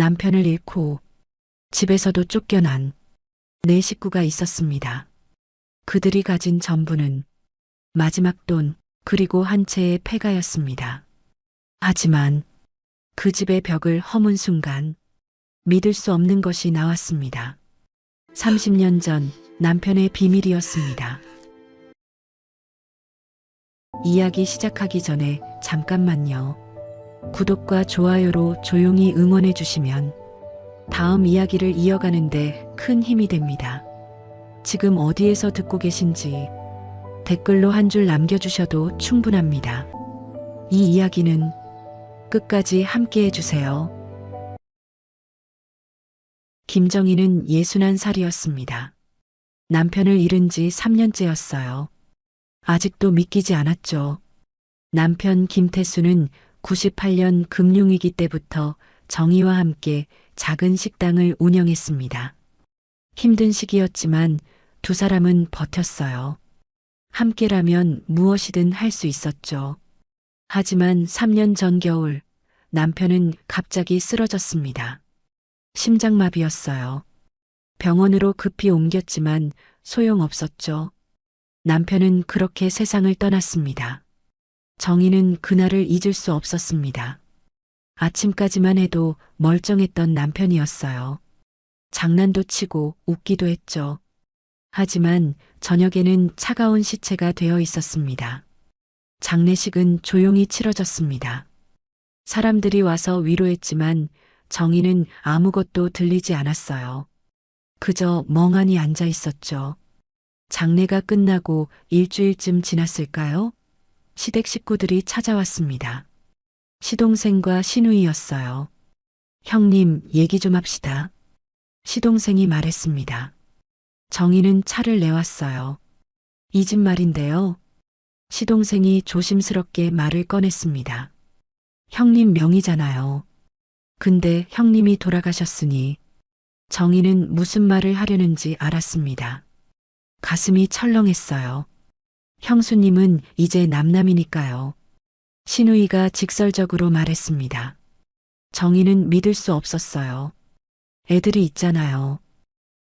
남편을 잃고 집에서도 쫓겨난 네 식구가 있었습니다. 그들이 가진 전부는 마지막 돈 그리고 한 채의 폐가였습니다. 하지만 그 집의 벽을 허문 순간 믿을 수 없는 것이 나왔습니다. 30년 전 남편의 비밀이었습니다. 이야기 시작하기 전에 잠깐만요. 구독과 좋아요로 조용히 응원해 주시면 다음 이야기를 이어가는데 큰 힘이 됩니다. 지금 어디에서 듣고 계신지 댓글로 한 줄 남겨주셔도 충분합니다. 이 이야기는 끝까지 함께 해주세요. 김정희는 61살이었습니다. 남편을 잃은 지 3년째였어요. 아직도 믿기지 않았죠. 남편 김태수는 98년 금융위기 때부터 정희와 함께 작은 식당을 운영했습니다. 힘든 시기였지만 두 사람은 버텼어요. 함께라면 무엇이든 할 수 있었죠. 하지만 3년 전 겨울 남편은 갑자기 쓰러졌습니다. 심장마비였어요. 병원으로 급히 옮겼지만 소용없었죠. 남편은 그렇게 세상을 떠났습니다. 정희는 그날을 잊을 수 없었습니다. 아침까지만 해도 멀쩡했던 남편이었어요. 장난도 치고 웃기도 했죠. 하지만 저녁에는 차가운 시체가 되어 있었습니다. 장례식은 조용히 치러졌습니다. 사람들이 와서 위로했지만 정희는 아무것도 들리지 않았어요. 그저 멍하니 앉아 있었죠. 장례가 끝나고 일주일쯤 지났을까요? 시댁 식구들이 찾아왔습니다. 시동생과 시누이였어요. 형님, 얘기 좀 합시다. 시동생이 말했습니다. 정희는 차를 내왔어요. 이 집 말인데요. 시동생이 조심스럽게 말을 꺼냈습니다. 형님 명의잖아요. 근데 형님이 돌아가셨으니 정희는 무슨 말을 하려는지 알았습니다. 가슴이 철렁했어요. 형수님은 이제 남남이니까요. 시누이가 직설적으로 말했습니다. 정희는 믿을 수 없었어요. 애들이 있잖아요.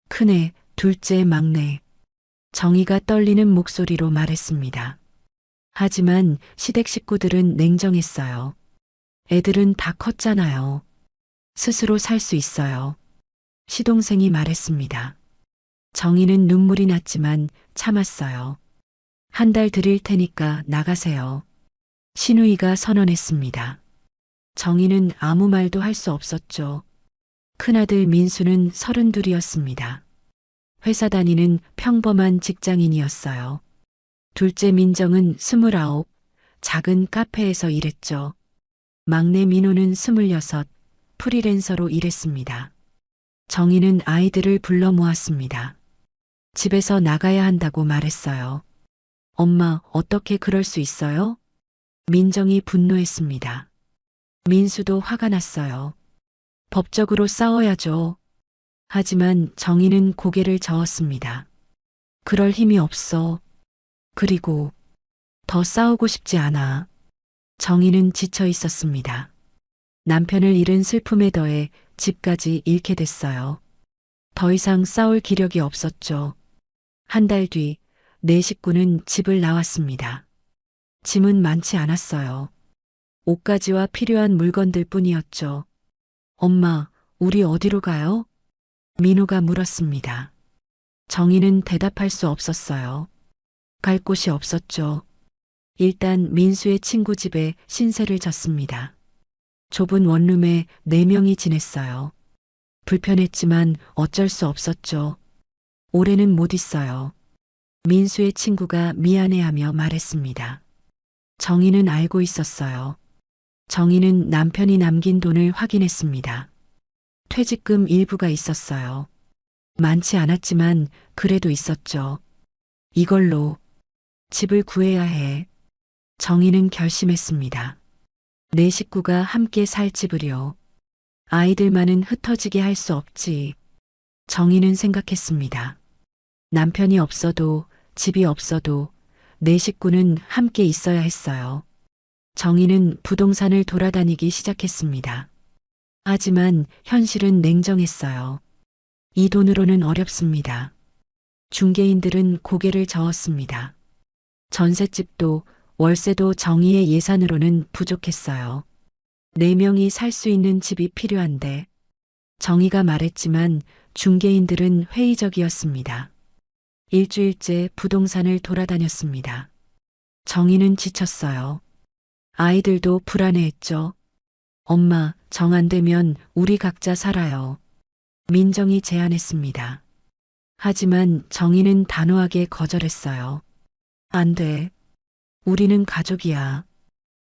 큰애, 둘째, 막내. 정희가 떨리는 목소리로 말했습니다. 하지만 시댁 식구들은 냉정했어요. 애들은 다 컸잖아요. 스스로 살 수 있어요. 시동생이 말했습니다. 정희는 눈물이 났지만 참았어요. 한 달 드릴 테니까 나가세요. 시누이가 선언했습니다. 정희는 아무 말도 할 수 없었죠. 큰아들 민수는 32이었습니다. 회사 다니는 평범한 직장인이었어요. 둘째 민정은 29, 작은 카페에서 일했죠. 막내 민호는 26, 프리랜서로 일했습니다. 정희는 아이들을 불러 모았습니다. 집에서 나가야 한다고 말했어요. 엄마, 어떻게 그럴 수 있어요? 민정이 분노했습니다. 민수도 화가 났어요. 법적으로 싸워야죠. 하지만 정희는 고개를 저었습니다. 그럴 힘이 없어. 그리고 더 싸우고 싶지 않아. 정희는 지쳐 있었습니다. 남편을 잃은 슬픔에 더해 집까지 잃게 됐어요. 더 이상 싸울 기력이 없었죠. 한 달 뒤 네 식구는 집을 나왔습니다. 짐은 많지 않았어요. 옷가지와 필요한 물건들 뿐이었죠. 엄마, 우리 어디로 가요? 민호가 물었습니다. 정희는 대답할 수 없었어요. 갈 곳이 없었죠. 일단 민수의 친구 집에 신세를 졌습니다. 좁은 원룸에 4명이 지냈어요. 불편했지만 어쩔 수 없었죠. 올해는 못 있어요. 민수의 친구가 미안해하며 말했습니다. 정희는 알고 있었어요. 정희는 남편이 남긴 돈을 확인했습니다. 퇴직금 일부가 있었어요. 많지 않았지만 그래도 있었죠. 이걸로 집을 구해야 해. 정희는 결심했습니다. 네 식구가 함께 살 집을요. 아이들만은 흩어지게 할 수 없지. 정희는 생각했습니다. 남편이 없어도 집이 없어도 네 식구는 함께 있어야 했어요. 정희는 부동산을 돌아다니기 시작했습니다. 하지만 현실은 냉정했어요. 이 돈으로는 어렵습니다. 중개인들은 고개를 저었습니다. 전셋집도 월세도 정의의 예산으로는 부족했어요. 4명이 살 수 있는 집이 필요한데 정의가 말했지만 중개인들은 회의적이었습니다. 일주일째 부동산을 돌아다녔습니다. 정의는 지쳤어요. 아이들도 불안해했죠. 엄마, 정 안 되면 우리 각자 살아요. 민정이 제안했습니다. 하지만 정의는 단호하게 거절했어요. 안 돼. 우리는 가족이야.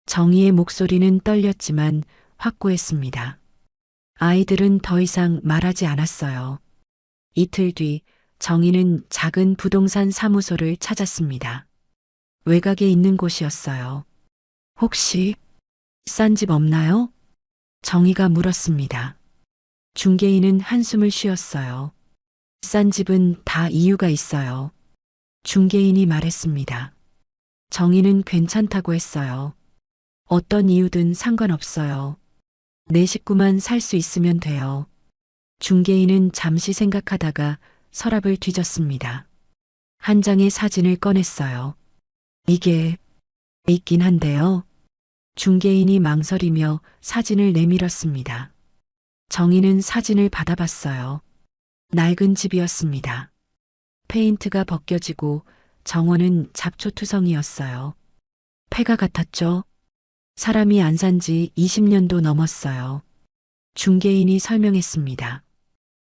정의의 목소리는 떨렸지만 확고했습니다. 아이들은 더 이상 말하지 않았어요. 이틀 뒤 정의는 작은 부동산 사무소를 찾았습니다. 외곽에 있는 곳이었어요. 혹시 싼 집 없나요? 정의가 물었습니다. 중개인은 한숨을 쉬었어요. 싼 집은 다 이유가 있어요. 중개인이 말했습니다. 정의는 괜찮다고 했어요. 어떤 이유든 상관없어요. 내 식구만 살 수 있으면 돼요. 중개인은 잠시 생각하다가 서랍을 뒤졌습니다. 한 장의 사진을 꺼냈어요. 이게 있긴 한데요. 중개인이 망설이며 사진을 내밀었습니다. 정의는 사진을 받아봤어요. 낡은 집이었습니다. 페인트가 벗겨지고 정원은 잡초투성이었어요. 폐가 같았죠? 사람이 안 산 지 20년도 넘었어요. 중개인이 설명했습니다.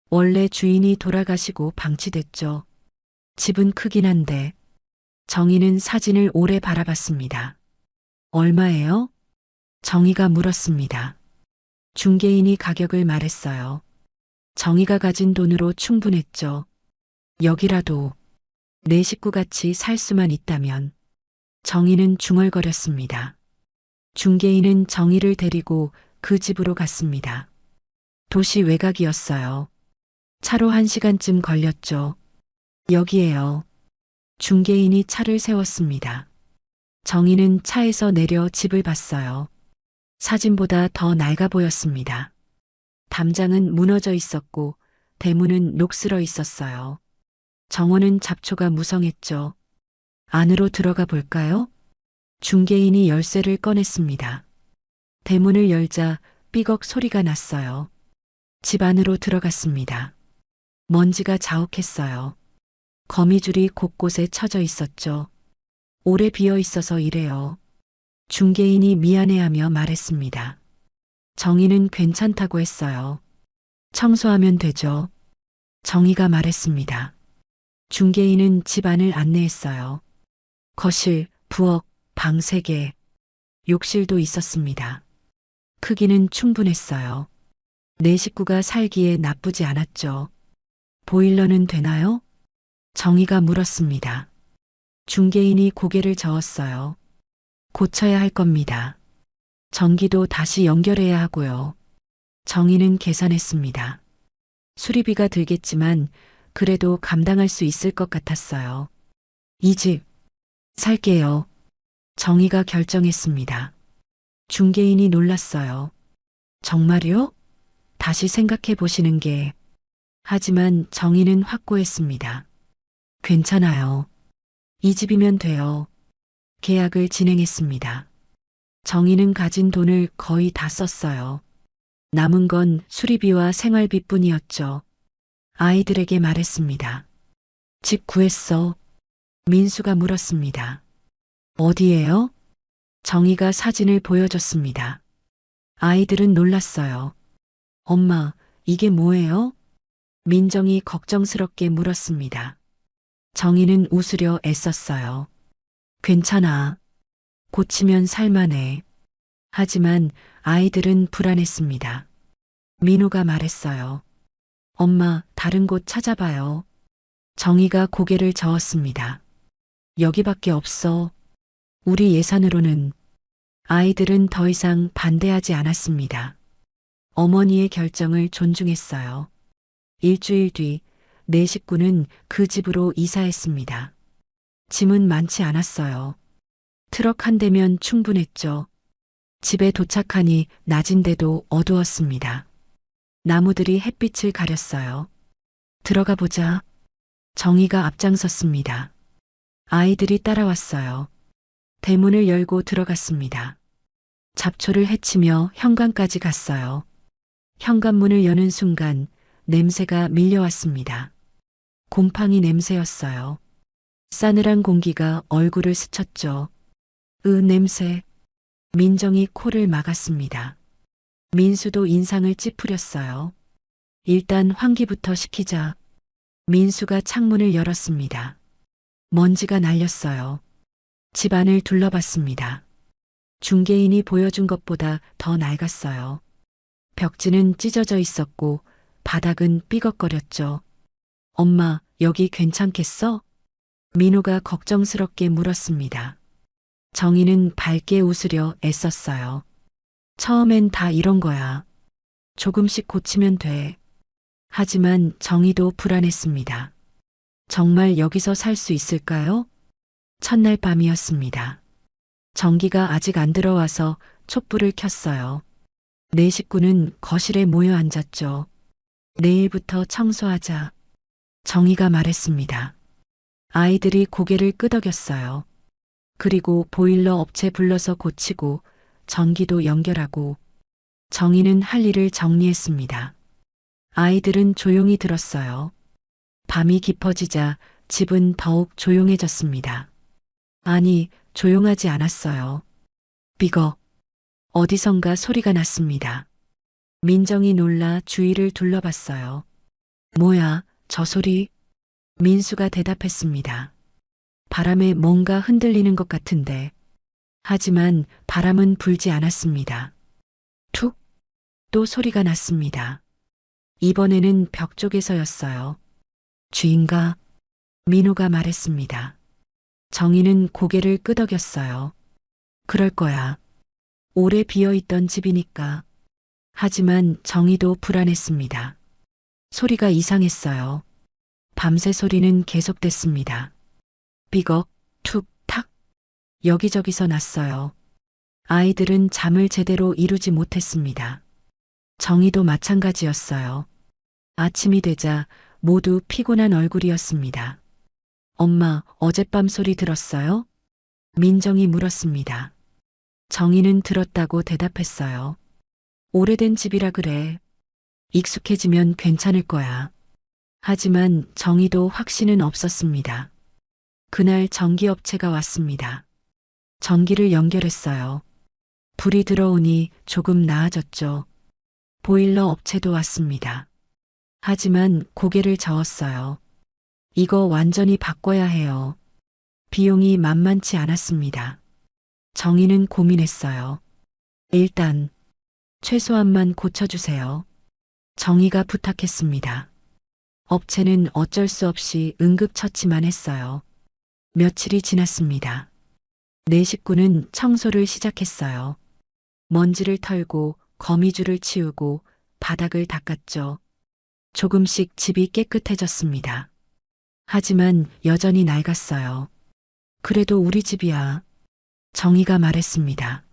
원래 주인이 돌아가시고 방치됐죠. 집은 크긴 한데 정의는 사진을 오래 바라봤습니다. 얼마예요? 정의가 물었습니다. 중개인이 가격을 말했어요. 정의가 가진 돈으로 충분했죠. 여기라도 내 식구같이 살 수만 있다면. 정의는 중얼거렸습니다. 중개인은 정의를 데리고 그 집으로 갔습니다. 도시 외곽이었어요. 차로 1시간쯤 걸렸죠. 여기에요. 중개인이 차를 세웠습니다. 정의는 차에서 내려 집을 봤어요. 사진보다 더 낡아 보였습니다. 담장은 무너져 있었고 대문은 녹슬어 있었어요. 정원은 잡초가 무성했죠. 안으로 들어가 볼까요? 중개인이 열쇠를 꺼냈습니다. 대문을 열자 삐걱 소리가 났어요. 집 안으로 들어갔습니다. 먼지가 자욱했어요. 거미줄이 곳곳에 쳐져 있었죠. 오래 비어 있어서 이래요. 중개인이 미안해하며 말했습니다. 정의는 괜찮다고 했어요. 청소하면 되죠. 정의가 말했습니다. 중개인은 집 안을 안내했어요. 거실, 부엌, 방 3개, 욕실도 있었습니다. 크기는 충분했어요. 내 식구가 살기에 나쁘지 않았죠. 보일러는 되나요? 정의가 물었습니다. 중개인이 고개를 저었어요. 고쳐야 할 겁니다. 전기도 다시 연결해야 하고요. 정의는 계산했습니다. 수리비가 들겠지만 그래도 감당할 수 있을 것 같았어요. 이 집 살게요. 정의가 결정했습니다. 중개인이 놀랐어요. 정말요? 다시 생각해 보시는 게. 하지만 정의는 확고했습니다. 괜찮아요. 이 집이면 돼요. 계약을 진행했습니다. 정의는 가진 돈을 거의 다 썼어요. 남은 건 수리비와 생활비뿐이었죠. 아이들에게 말했습니다. 집 구했어. 민수가 물었습니다. 어디에요? 정의가 사진을 보여줬습니다. 아이들은 놀랐어요. 엄마, 이게 뭐예요? 민정이 걱정스럽게 물었습니다. 정의는 웃으려 애썼어요. 괜찮아. 고치면 살만해. 하지만 아이들은 불안했습니다. 민호가 말했어요. 엄마, 다른 곳 찾아봐요. 정의가 고개를 저었습니다. 여기밖에 없어. 우리 예산으로는. 아이들은 더 이상 반대하지 않았습니다. 어머니의 결정을 존중했어요. 일주일 뒤 내 식구는 그 집으로 이사했습니다. 짐은 많지 않았어요. 트럭 한 대면 충분했죠. 집에 도착하니 낮인데도 어두웠습니다. 나무들이 햇빛을 가렸어요. 들어가 보자. 정희가 앞장섰습니다. 아이들이 따라왔어요. 대문을 열고 들어갔습니다. 잡초를 헤치며 현관까지 갔어요. 현관문을 여는 순간 냄새가 밀려왔습니다. 곰팡이 냄새였어요. 싸늘한 공기가 얼굴을 스쳤죠. 냄새. 민정이 코를 막았습니다. 민수도 인상을 찌푸렸어요. 일단 환기부터 시키자. 민수가 창문을 열었습니다. 먼지가 날렸어요. 집안을 둘러봤습니다. 중개인이 보여준 것보다 더 낡았어요. 벽지는 찢어져 있었고 바닥은 삐걱거렸죠. 엄마, 여기 괜찮겠어? 민호가 걱정스럽게 물었습니다. 정희는 밝게 웃으려 애썼어요. 처음엔 다 이런 거야. 조금씩 고치면 돼. 하지만 정희도 불안했습니다. 정말 여기서 살 수 있을까요? 첫날 밤이었습니다. 전기가 아직 안 들어와서 촛불을 켰어요. 네 식구는 거실에 모여 앉았죠. 내일부터 청소하자. 정희가 말했습니다. 아이들이 고개를 끄덕였어요. 그리고 보일러 업체 불러서 고치고 전기도 연결하고 정희는 할 일을 정리했습니다. 아이들은 조용히 들었어요. 밤이 깊어지자 집은 더욱 조용해졌습니다. 아니, 조용하지 않았어요. 삐걱. 어디선가 소리가 났습니다. 민정이 놀라 주위를 둘러봤어요. 뭐야, 저 소리? 민수가 대답했습니다. 바람에 뭔가 흔들리는 것 같은데. 하지만 바람은 불지 않았습니다. 툭! 또 소리가 났습니다. 이번에는 벽 쪽에서였어요. 쥐인가? 민호가 말했습니다. 정희는 고개를 끄덕였어요. 그럴 거야. 오래 비어있던 집이니까. 하지만 정희도 불안했습니다. 소리가 이상했어요. 밤새 소리는 계속됐습니다. 삐걱, 툭, 탁. 여기저기서 났어요. 아이들은 잠을 제대로 이루지 못했습니다. 정희도 마찬가지였어요. 아침이 되자 모두 피곤한 얼굴이었습니다. 엄마, 어젯밤 소리 들었어요? 민정이 물었습니다. 정희는 들었다고 대답했어요. 오래된 집이라 그래. 익숙해지면 괜찮을 거야. 하지만 정희도 확신은 없었습니다. 그날 전기업체가 왔습니다. 전기를 연결했어요. 불이 들어오니 조금 나아졌죠. 보일러 업체도 왔습니다. 하지만 고개를 저었어요. 이거 완전히 바꿔야 해요. 비용이 만만치 않았습니다. 정희는 고민했어요. 일단 최소한만 고쳐주세요. 정희가 부탁했습니다. 업체는 어쩔 수 없이 응급처치만 했어요. 며칠이 지났습니다. 네 식구는 청소를 시작했어요. 먼지를 털고 거미줄을 치우고 바닥을 닦았죠. 조금씩 집이 깨끗해졌습니다. 하지만 여전히 낡았어요. 그래도 우리 집이야. 정희가 말했습니다.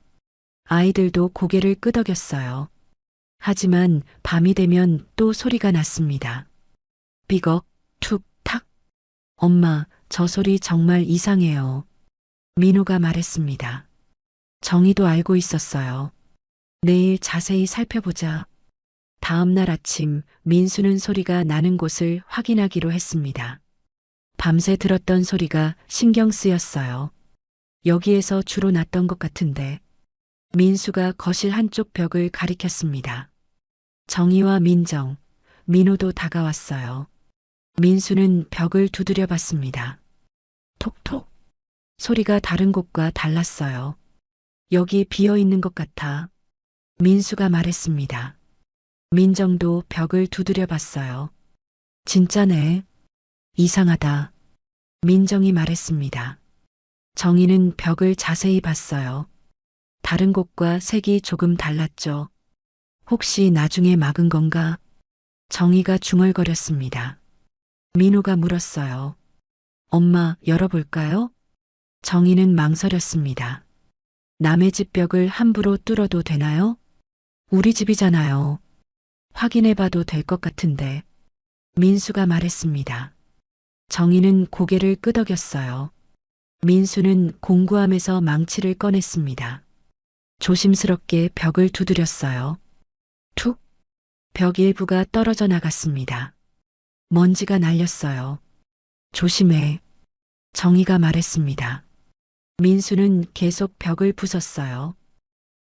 아이들도 고개를 끄덕였어요. 하지만 밤이 되면 또 소리가 났습니다. 삐걱, 툭, 탁. 엄마, 저 소리 정말 이상해요. 민호가 말했습니다. 정희도 알고 있었어요. 내일 자세히 살펴보자. 다음 날 아침 민수는 소리가 나는 곳을 확인하기로 했습니다. 밤새 들었던 소리가 신경 쓰였어요. 여기에서 주로 났던 것 같은데. 민수가 거실 한쪽 벽을 가리켰습니다. 정희와 민정, 민호도 다가왔어요. 민수는 벽을 두드려 봤습니다. 톡톡. 소리가 다른 곳과 달랐어요. 여기 비어 있는 것 같아. 민수가 말했습니다. 민정도 벽을 두드려 봤어요. 진짜네. 이상하다. 민정이 말했습니다. 정희는 벽을 자세히 봤어요. 다른 곳과 색이 조금 달랐죠. 혹시 나중에 막은 건가? 정희가 중얼거렸습니다. 민호가 물었어요. 엄마, 열어볼까요? 정희는 망설였습니다. 남의 집 벽을 함부로 뚫어도 되나요? 우리 집이잖아요. 확인해 봐도 될 것 같은데. 민수가 말했습니다. 정희는 고개를 끄덕였어요. 민수는 공구함에서 망치를 꺼냈습니다. 조심스럽게 벽을 두드렸어요. 툭! 벽 일부가 떨어져 나갔습니다. 먼지가 날렸어요. 조심해. 정희가 말했습니다. 민수는 계속 벽을 부쉈어요.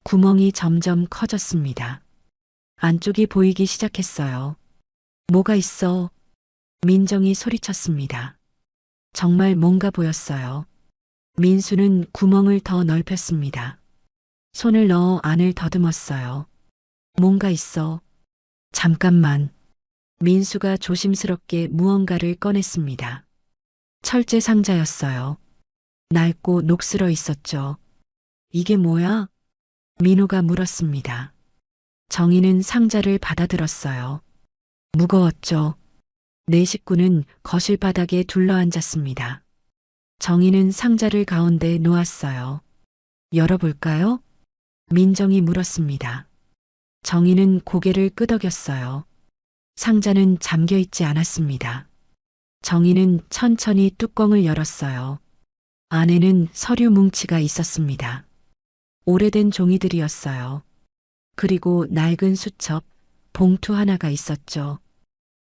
구멍이 점점 커졌습니다. 안쪽이 보이기 시작했어요. 뭐가 있어? 민정이 소리쳤습니다. 정말 뭔가 보였어요. 민수는 구멍을 더 넓혔습니다. 손을 넣어 안을 더듬었어요. 뭔가 있어. 잠깐만. 민수가 조심스럽게 무언가를 꺼냈습니다. 철제 상자였어요. 낡고 녹슬어 있었죠. 이게 뭐야? 민호가 물었습니다. 정희는 상자를 받아들었어요. 무거웠죠. 네 식구는 거실 바닥에 둘러앉았습니다. 정희는 상자를 가운데 놓았어요. 열어볼까요? 민정이 물었습니다. 정희는 고개를 끄덕였어요. 상자는 잠겨 있지 않았습니다. 정희는 천천히 뚜껑을 열었어요. 안에는 서류 뭉치가 있었습니다. 오래된 종이들이었어요. 그리고 낡은 수첩, 봉투 하나가 있었죠.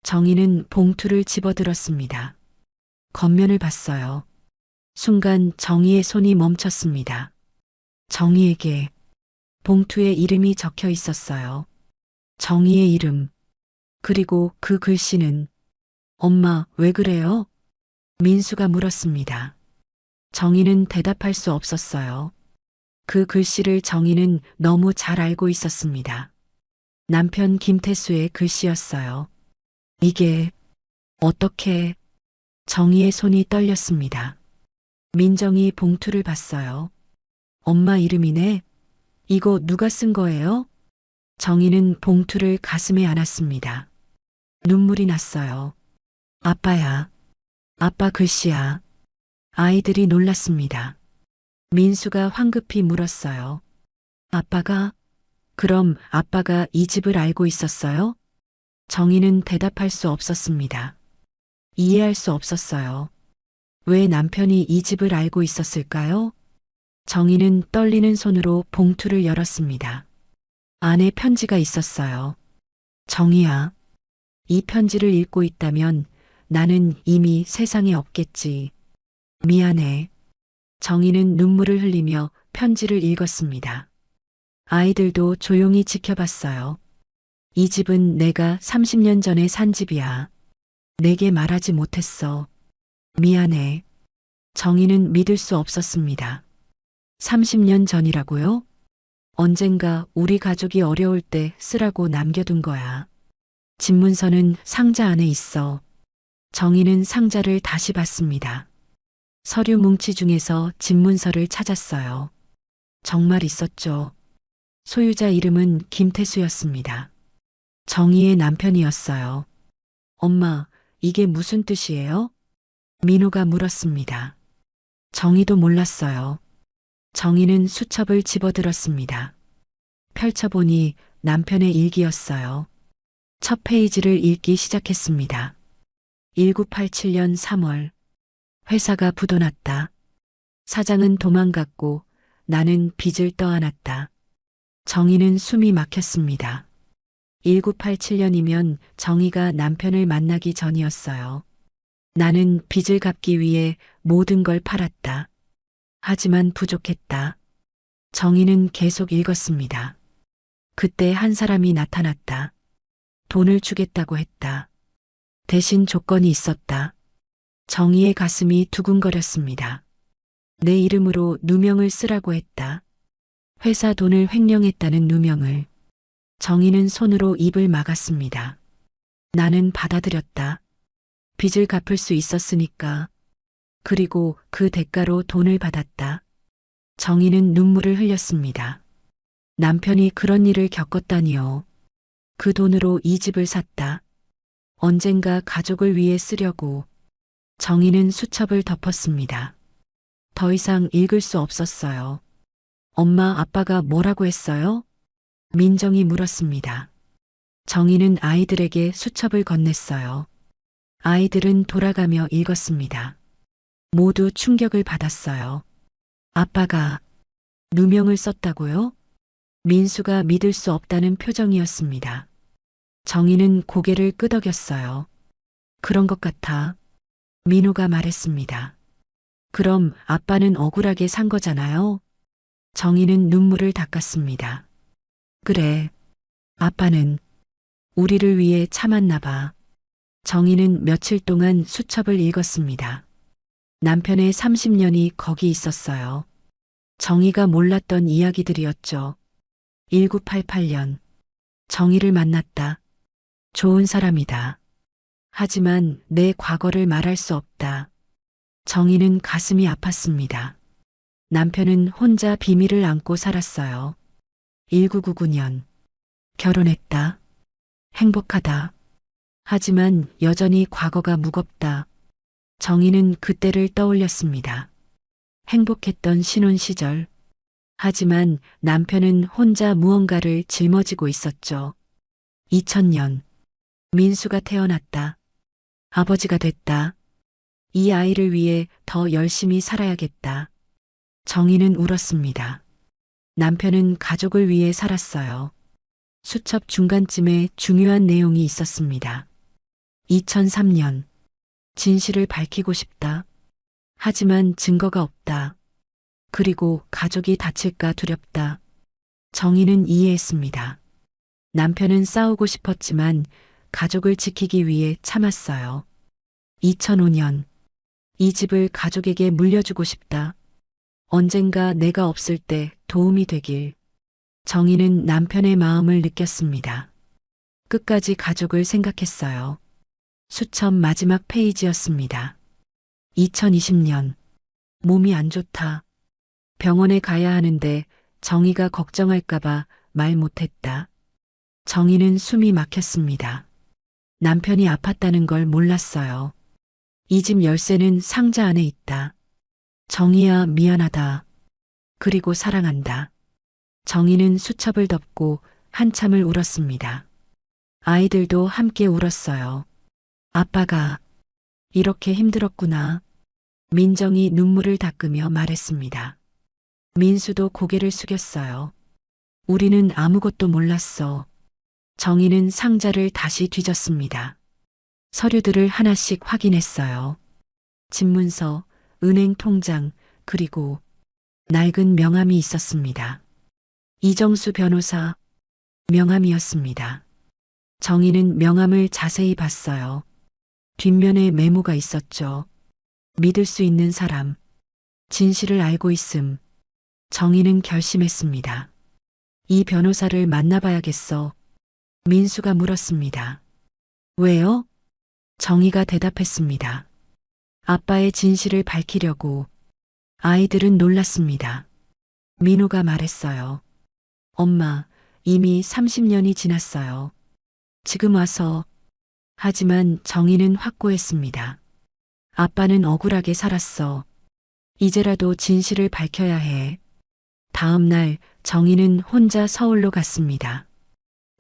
정희는 봉투를 집어들었습니다. 겉면을 봤어요. 순간 정희의 손이 멈췄습니다. 정희에게 봉투에 이름이 적혀 있었어요. 정희의 이름. 그리고 그 글씨는 엄마, 왜 그래요? 민수가 물었습니다. 정희는 대답할 수 없었어요. 그 글씨를 정희는 너무 잘 알고 있었습니다. 남편 김태수의 글씨였어요. 이게 어떻게? 정희의 손이 떨렸습니다. 민정이 봉투를 봤어요. 엄마 이름이네. 이거 누가 쓴 거예요? 정희는 봉투를 가슴에 안았습니다. 눈물이 났어요. 아빠야. 아빠 글씨야. 아이들이 놀랐습니다. 민수가 황급히 물었어요. 아빠가? 그럼 아빠가 이 집을 알고 있었어요? 정희는 대답할 수 없었습니다. 이해할 수 없었어요. 왜 남편이 이 집을 알고 있었을까요? 정희는 떨리는 손으로 봉투를 열었습니다. 안에 편지가 있었어요. 정희야, 이 편지를 읽고 있다면 나는 이미 세상에 없겠지. 미안해. 정희는 눈물을 흘리며 편지를 읽었습니다. 아이들도 조용히 지켜봤어요. 이 집은 내가 30년 전에 산 집이야. 내게 말하지 못했어. 미안해. 정희는 믿을 수 없었습니다. 30년 전이라고요? 언젠가 우리 가족이 어려울 때 쓰라고 남겨둔 거야. 집문서는 상자 안에 있어. 정희는 상자를 다시 봤습니다. 서류 뭉치 중에서 집문서를 찾았어요. 정말 있었죠. 소유자 이름은 김태수였습니다. 정희의 남편이었어요. 엄마, 이게 무슨 뜻이에요? 민호가 물었습니다. 정희도 몰랐어요. 정희는 수첩을 집어들었습니다. 펼쳐보니 남편의 일기였어요. 첫 페이지를 읽기 시작했습니다. 1987년 3월. 회사가 부도났다. 사장은 도망갔고 나는 빚을 떠안았다. 정희는 숨이 막혔습니다. 1987년이면 정희가 남편을 만나기 전이었어요. 나는 빚을 갚기 위해 모든 걸 팔았다. 하지만 부족했다. 정희는 계속 읽었습니다. 그때 한 사람이 나타났다. 돈을 주겠다고 했다. 대신 조건이 있었다. 정희의 가슴이 두근거렸습니다. 내 이름으로 누명을 쓰라고 했다. 회사 돈을 횡령했다는 누명을. 정희는 손으로 입을 막았습니다. 나는 받아들였다. 빚을 갚을 수 있었으니까. 그리고 그 대가로 돈을 받았다. 정희는 눈물을 흘렸습니다. 남편이 그런 일을 겪었다니요. 그 돈으로 이 집을 샀다. 언젠가 가족을 위해 쓰려고. 정희는 수첩을 덮었습니다. 더 이상 읽을 수 없었어요. 엄마, 아빠가 뭐라고 했어요? 민정이 물었습니다. 정희는 아이들에게 수첩을 건넸어요. 아이들은 돌아가며 읽었습니다. 모두 충격을 받았어요. 아빠가 누명을 썼다고요? 민수가 믿을 수 없다는 표정이었습니다. 정희는 고개를 끄덕였어요. 그런 것 같아. 민호가 말했습니다. 그럼 아빠는 억울하게 산 거잖아요? 정희는 눈물을 닦았습니다. 그래. 아빠는 우리를 위해 참았나 봐. 정희는 며칠 동안 수첩을 읽었습니다. 남편의 30년이 거기 있었어요. 정희가 몰랐던 이야기들이었죠. 1988년. 정희를 만났다. 좋은 사람이다. 하지만 내 과거를 말할 수 없다. 정희는 가슴이 아팠습니다. 남편은 혼자 비밀을 안고 살았어요. 1999년. 결혼했다. 행복하다. 하지만 여전히 과거가 무겁다. 정희는 그때를 떠올렸습니다. 행복했던 신혼 시절. 하지만 남편은 혼자 무언가를 짊어지고 있었죠. 2000년. 민수가 태어났다. 아버지가 됐다. 이 아이를 위해 더 열심히 살아야겠다. 정희는 울었습니다. 남편은 가족을 위해 살았어요. 수첩 중간쯤에 중요한 내용이 있었습니다. 2003년. 진실을 밝히고 싶다. 하지만 증거가 없다. 그리고 가족이 다칠까 두렵다. 정희는 이해했습니다. 남편은 싸우고 싶었지만 가족을 지키기 위해 참았어요. 2005년. 이 집을 가족에게 물려주고 싶다. 언젠가 내가 없을 때 도움이 되길. 정희는 남편의 마음을 느꼈습니다. 끝까지 가족을 생각했어요. 수첩 마지막 페이지였습니다. 2020년. 몸이 안 좋다. 병원에 가야 하는데 정희가 걱정할까봐 말 못했다. 정희는 숨이 막혔습니다. 남편이 아팠다는 걸 몰랐어요. 이 집 열쇠는 상자 안에 있다. 정희야, 미안하다. 그리고 사랑한다. 정희는 수첩을 덮고 한참을 울었습니다. 아이들도 함께 울었어요. 아빠가 이렇게 힘들었구나. 민정이 눈물을 닦으며 말했습니다. 민수도 고개를 숙였어요. 우리는 아무것도 몰랐어. 정희는 상자를 다시 뒤졌습니다. 서류들을 하나씩 확인했어요. 집문서, 은행 통장, 그리고 낡은 명함이 있었습니다. 이정수 변호사 명함이었습니다. 정희는 명함을 자세히 봤어요. 뒷면에 메모가 있었죠. 믿을 수 있는 사람, 진실을 알고 있음. 정희는 결심했습니다. 이 변호사를 만나봐야겠어. 민수가 물었습니다. 왜요? 정희가 대답했습니다. 아빠의 진실을 밝히려고. 아이들은 놀랐습니다. 민호가 말했어요. 엄마, 이미 30년이 지났어요. 지금 와서. 하지만 정희는 확고했습니다. 아빠는 억울하게 살았어. 이제라도 진실을 밝혀야 해. 다음 날 정희는 혼자 서울로 갔습니다.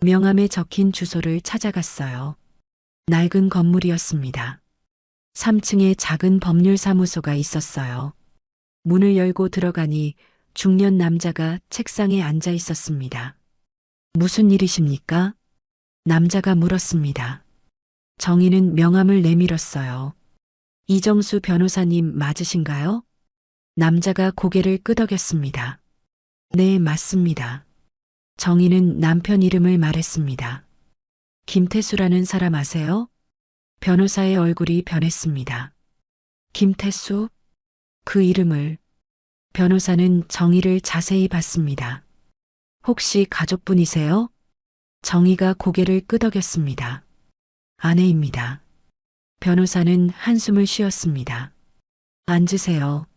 명함에 적힌 주소를 찾아갔어요. 낡은 건물이었습니다. 3층에 작은 법률사무소가 있었어요. 문을 열고 들어가니 중년 남자가 책상에 앉아 있었습니다. 무슨 일이십니까? 남자가 물었습니다. 정희는 명함을 내밀었어요. 이정수 변호사님 맞으신가요? 남자가 고개를 끄덕였습니다. 네, 맞습니다. 정희는 남편 이름을 말했습니다. 김태수라는 사람 아세요? 변호사의 얼굴이 변했습니다. 김태수? 그 이름을. 변호사는 정희를 자세히 봤습니다. 혹시 가족분이세요? 정희가 고개를 끄덕였습니다. 아내입니다. 변호사는 한숨을 쉬었습니다. 앉으세요.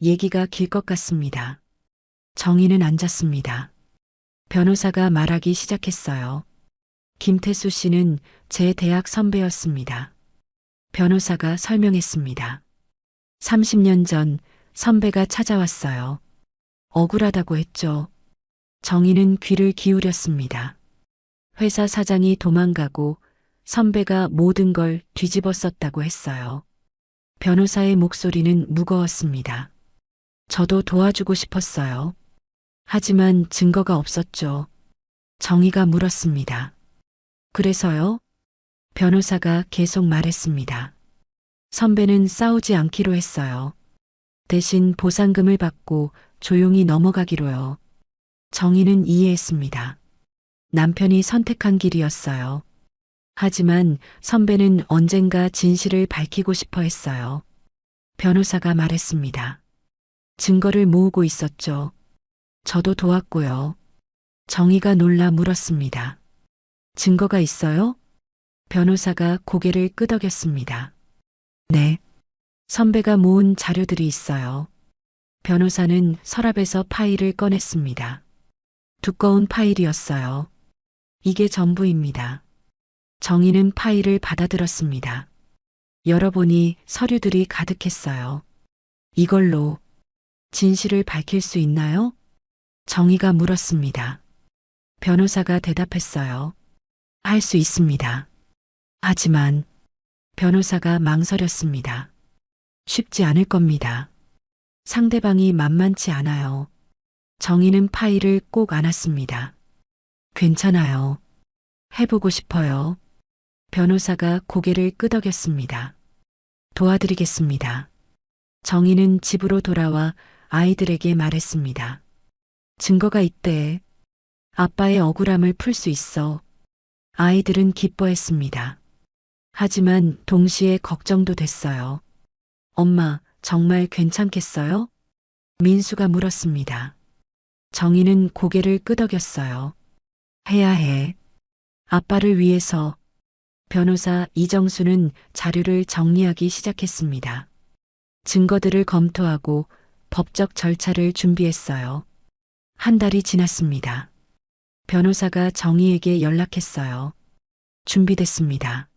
얘기가 길 것 같습니다. 정희는 앉았습니다. 변호사가 말하기 시작했어요. 김태수 씨는 제 대학 선배였습니다. 변호사가 설명했습니다. 30년 전 선배가 찾아왔어요. 억울하다고 했죠. 정희는 귀를 기울였습니다. 회사 사장이 도망가고 선배가 모든 걸 뒤집어 썼다고 했어요. 변호사의 목소리는 무거웠습니다. 저도 도와주고 싶었어요. 하지만 증거가 없었죠. 정희가 물었습니다. 그래서요? 변호사가 계속 말했습니다. 선배는 싸우지 않기로 했어요. 대신 보상금을 받고 조용히 넘어가기로요. 정희는 이해했습니다. 남편이 선택한 길이었어요. 하지만 선배는 언젠가 진실을 밝히고 싶어 했어요. 변호사가 말했습니다. 증거를 모으고 있었죠. 저도 도왔고요. 정희가 놀라 물었습니다. 증거가 있어요? 변호사가 고개를 끄덕였습니다. 네. 선배가 모은 자료들이 있어요. 변호사는 서랍에서 파일을 꺼냈습니다. 두꺼운 파일이었어요. 이게 전부입니다. 정희는 파일을 받아들었습니다. 열어보니 서류들이 가득했어요. 이걸로 진실을 밝힐 수 있나요? 정희가 물었습니다. 변호사가 대답했어요. 할 수 있습니다. 하지만 변호사가 망설였습니다. 쉽지 않을 겁니다. 상대방이 만만치 않아요. 정희는 파일을 꼭 안았습니다. 괜찮아요. 해보고 싶어요. 변호사가 고개를 끄덕였습니다. 도와드리겠습니다. 정희는 집으로 돌아와 아이들에게 말했습니다. 증거가 있대. 아빠의 억울함을 풀 수 있어. 아이들은 기뻐했습니다. 하지만 동시에 걱정도 됐어요. 엄마, 정말 괜찮겠어요? 민수가 물었습니다. 정희는 고개를 끄덕였어요. 해야 해. 아빠를 위해서. 변호사 이정수는 자료를 정리하기 시작했습니다. 증거들을 검토하고 법적 절차를 준비했어요. 한 달이 지났습니다. 변호사가 정희에게 연락했어요. 준비됐습니다.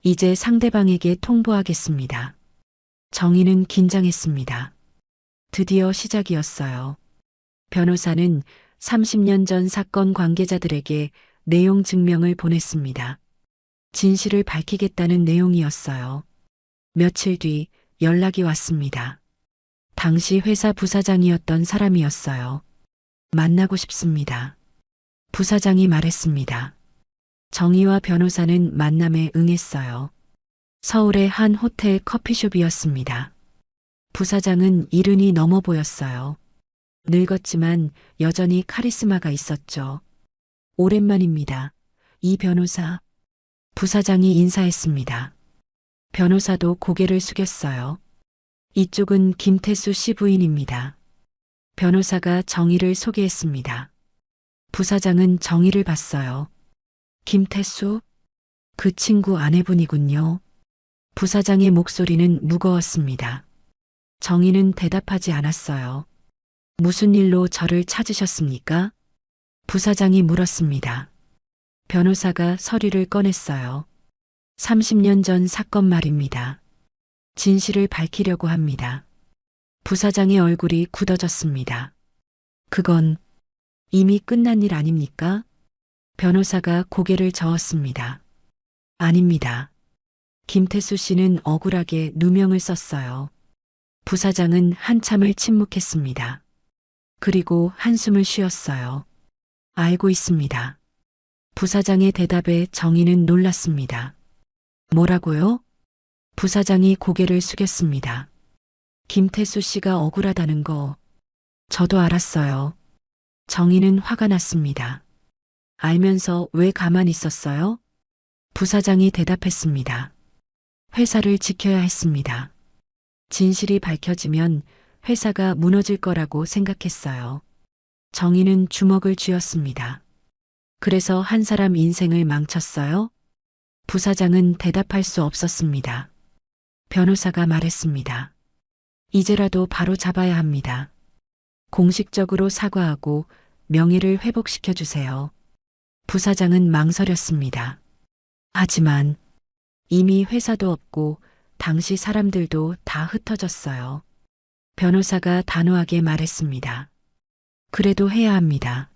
이제 상대방에게 통보하겠습니다. 정희는 긴장했습니다. 드디어 시작이었어요. 변호사는 30년 전 사건 관계자들에게 내용 증명을 보냈습니다. 진실을 밝히겠다는 내용이었어요. 며칠 뒤 연락이 왔습니다. 당시 회사 부사장이었던 사람이었어요. 만나고 싶습니다. 부사장이 말했습니다. 정희와 변호사는 만남에 응했어요. 서울의 한 호텔 커피숍이었습니다. 부사장은 70이 넘어 보였어요. 늙었지만 여전히 카리스마가 있었죠. 오랜만입니다. 이 변호사. 부사장이 인사했습니다. 변호사도 고개를 숙였어요. 이쪽은 김태수 씨 부인입니다. 변호사가 정희를 소개했습니다. 부사장은 정희를 봤어요. 김태수? 그 친구 아내분이군요. 부사장의 목소리는 무거웠습니다. 정희는 대답하지 않았어요. 무슨 일로 저를 찾으셨습니까? 부사장이 물었습니다. 변호사가 서류를 꺼냈어요. 30년 전 사건 말입니다. 진실을 밝히려고 합니다. 부사장의 얼굴이 굳어졌습니다. 그건 이미 끝난 일 아닙니까? 변호사가 고개를 저었습니다. 아닙니다. 김태수 씨는 억울하게 누명을 썼어요. 부사장은 한참을 침묵했습니다. 그리고 한숨을 쉬었어요. 알고 있습니다. 부사장의 대답에 정희는 놀랐습니다. 뭐라고요? 부사장이 고개를 숙였습니다. 김태수 씨가 억울하다는 거 저도 알았어요. 정희는 화가 났습니다. 알면서 왜 가만히 있었어요? 부사장이 대답했습니다. 회사를 지켜야 했습니다. 진실이 밝혀지면 회사가 무너질 거라고 생각했어요. 정희는 주먹을 쥐었습니다. 그래서 한 사람 인생을 망쳤어요? 부사장은 대답할 수 없었습니다. 변호사가 말했습니다. 이제라도 바로 잡아야 합니다. 공식적으로 사과하고 명예를 회복시켜 주세요. 부사장은 망설였습니다. 하지만 이미 회사도 없고 당시 사람들도 다 흩어졌어요. 변호사가 단호하게 말했습니다. 그래도 해야 합니다.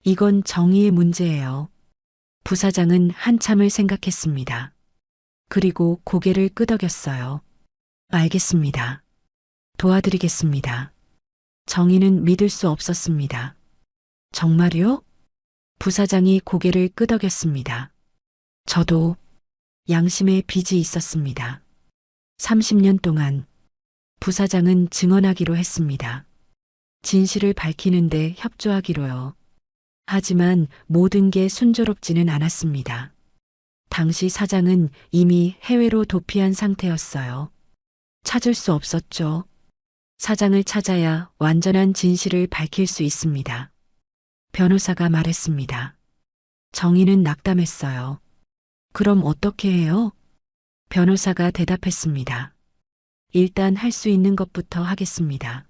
이건 정의의 문제예요. 부사장은 한참을 생각했습니다. 그리고 고개를 끄덕였어요. 알겠습니다. 도와드리겠습니다. 정의는 믿을 수 없었습니다. 정말요? 부사장이 고개를 끄덕였습니다. 저도 양심의 빚이 있었습니다. 30년 동안 부사장은 증언하기로 했습니다. 진실을 밝히는데 협조하기로요. 하지만 모든 게 순조롭지는 않았습니다. 당시 사장은 이미 해외로 도피한 상태였어요. 찾을 수 없었죠. 사장을 찾아야 완전한 진실을 밝힐 수 있습니다. 변호사가 말했습니다. 정의는 낙담했어요. 그럼 어떻게 해요? 변호사가 대답했습니다. 일단 할 수 있는 것부터 하겠습니다.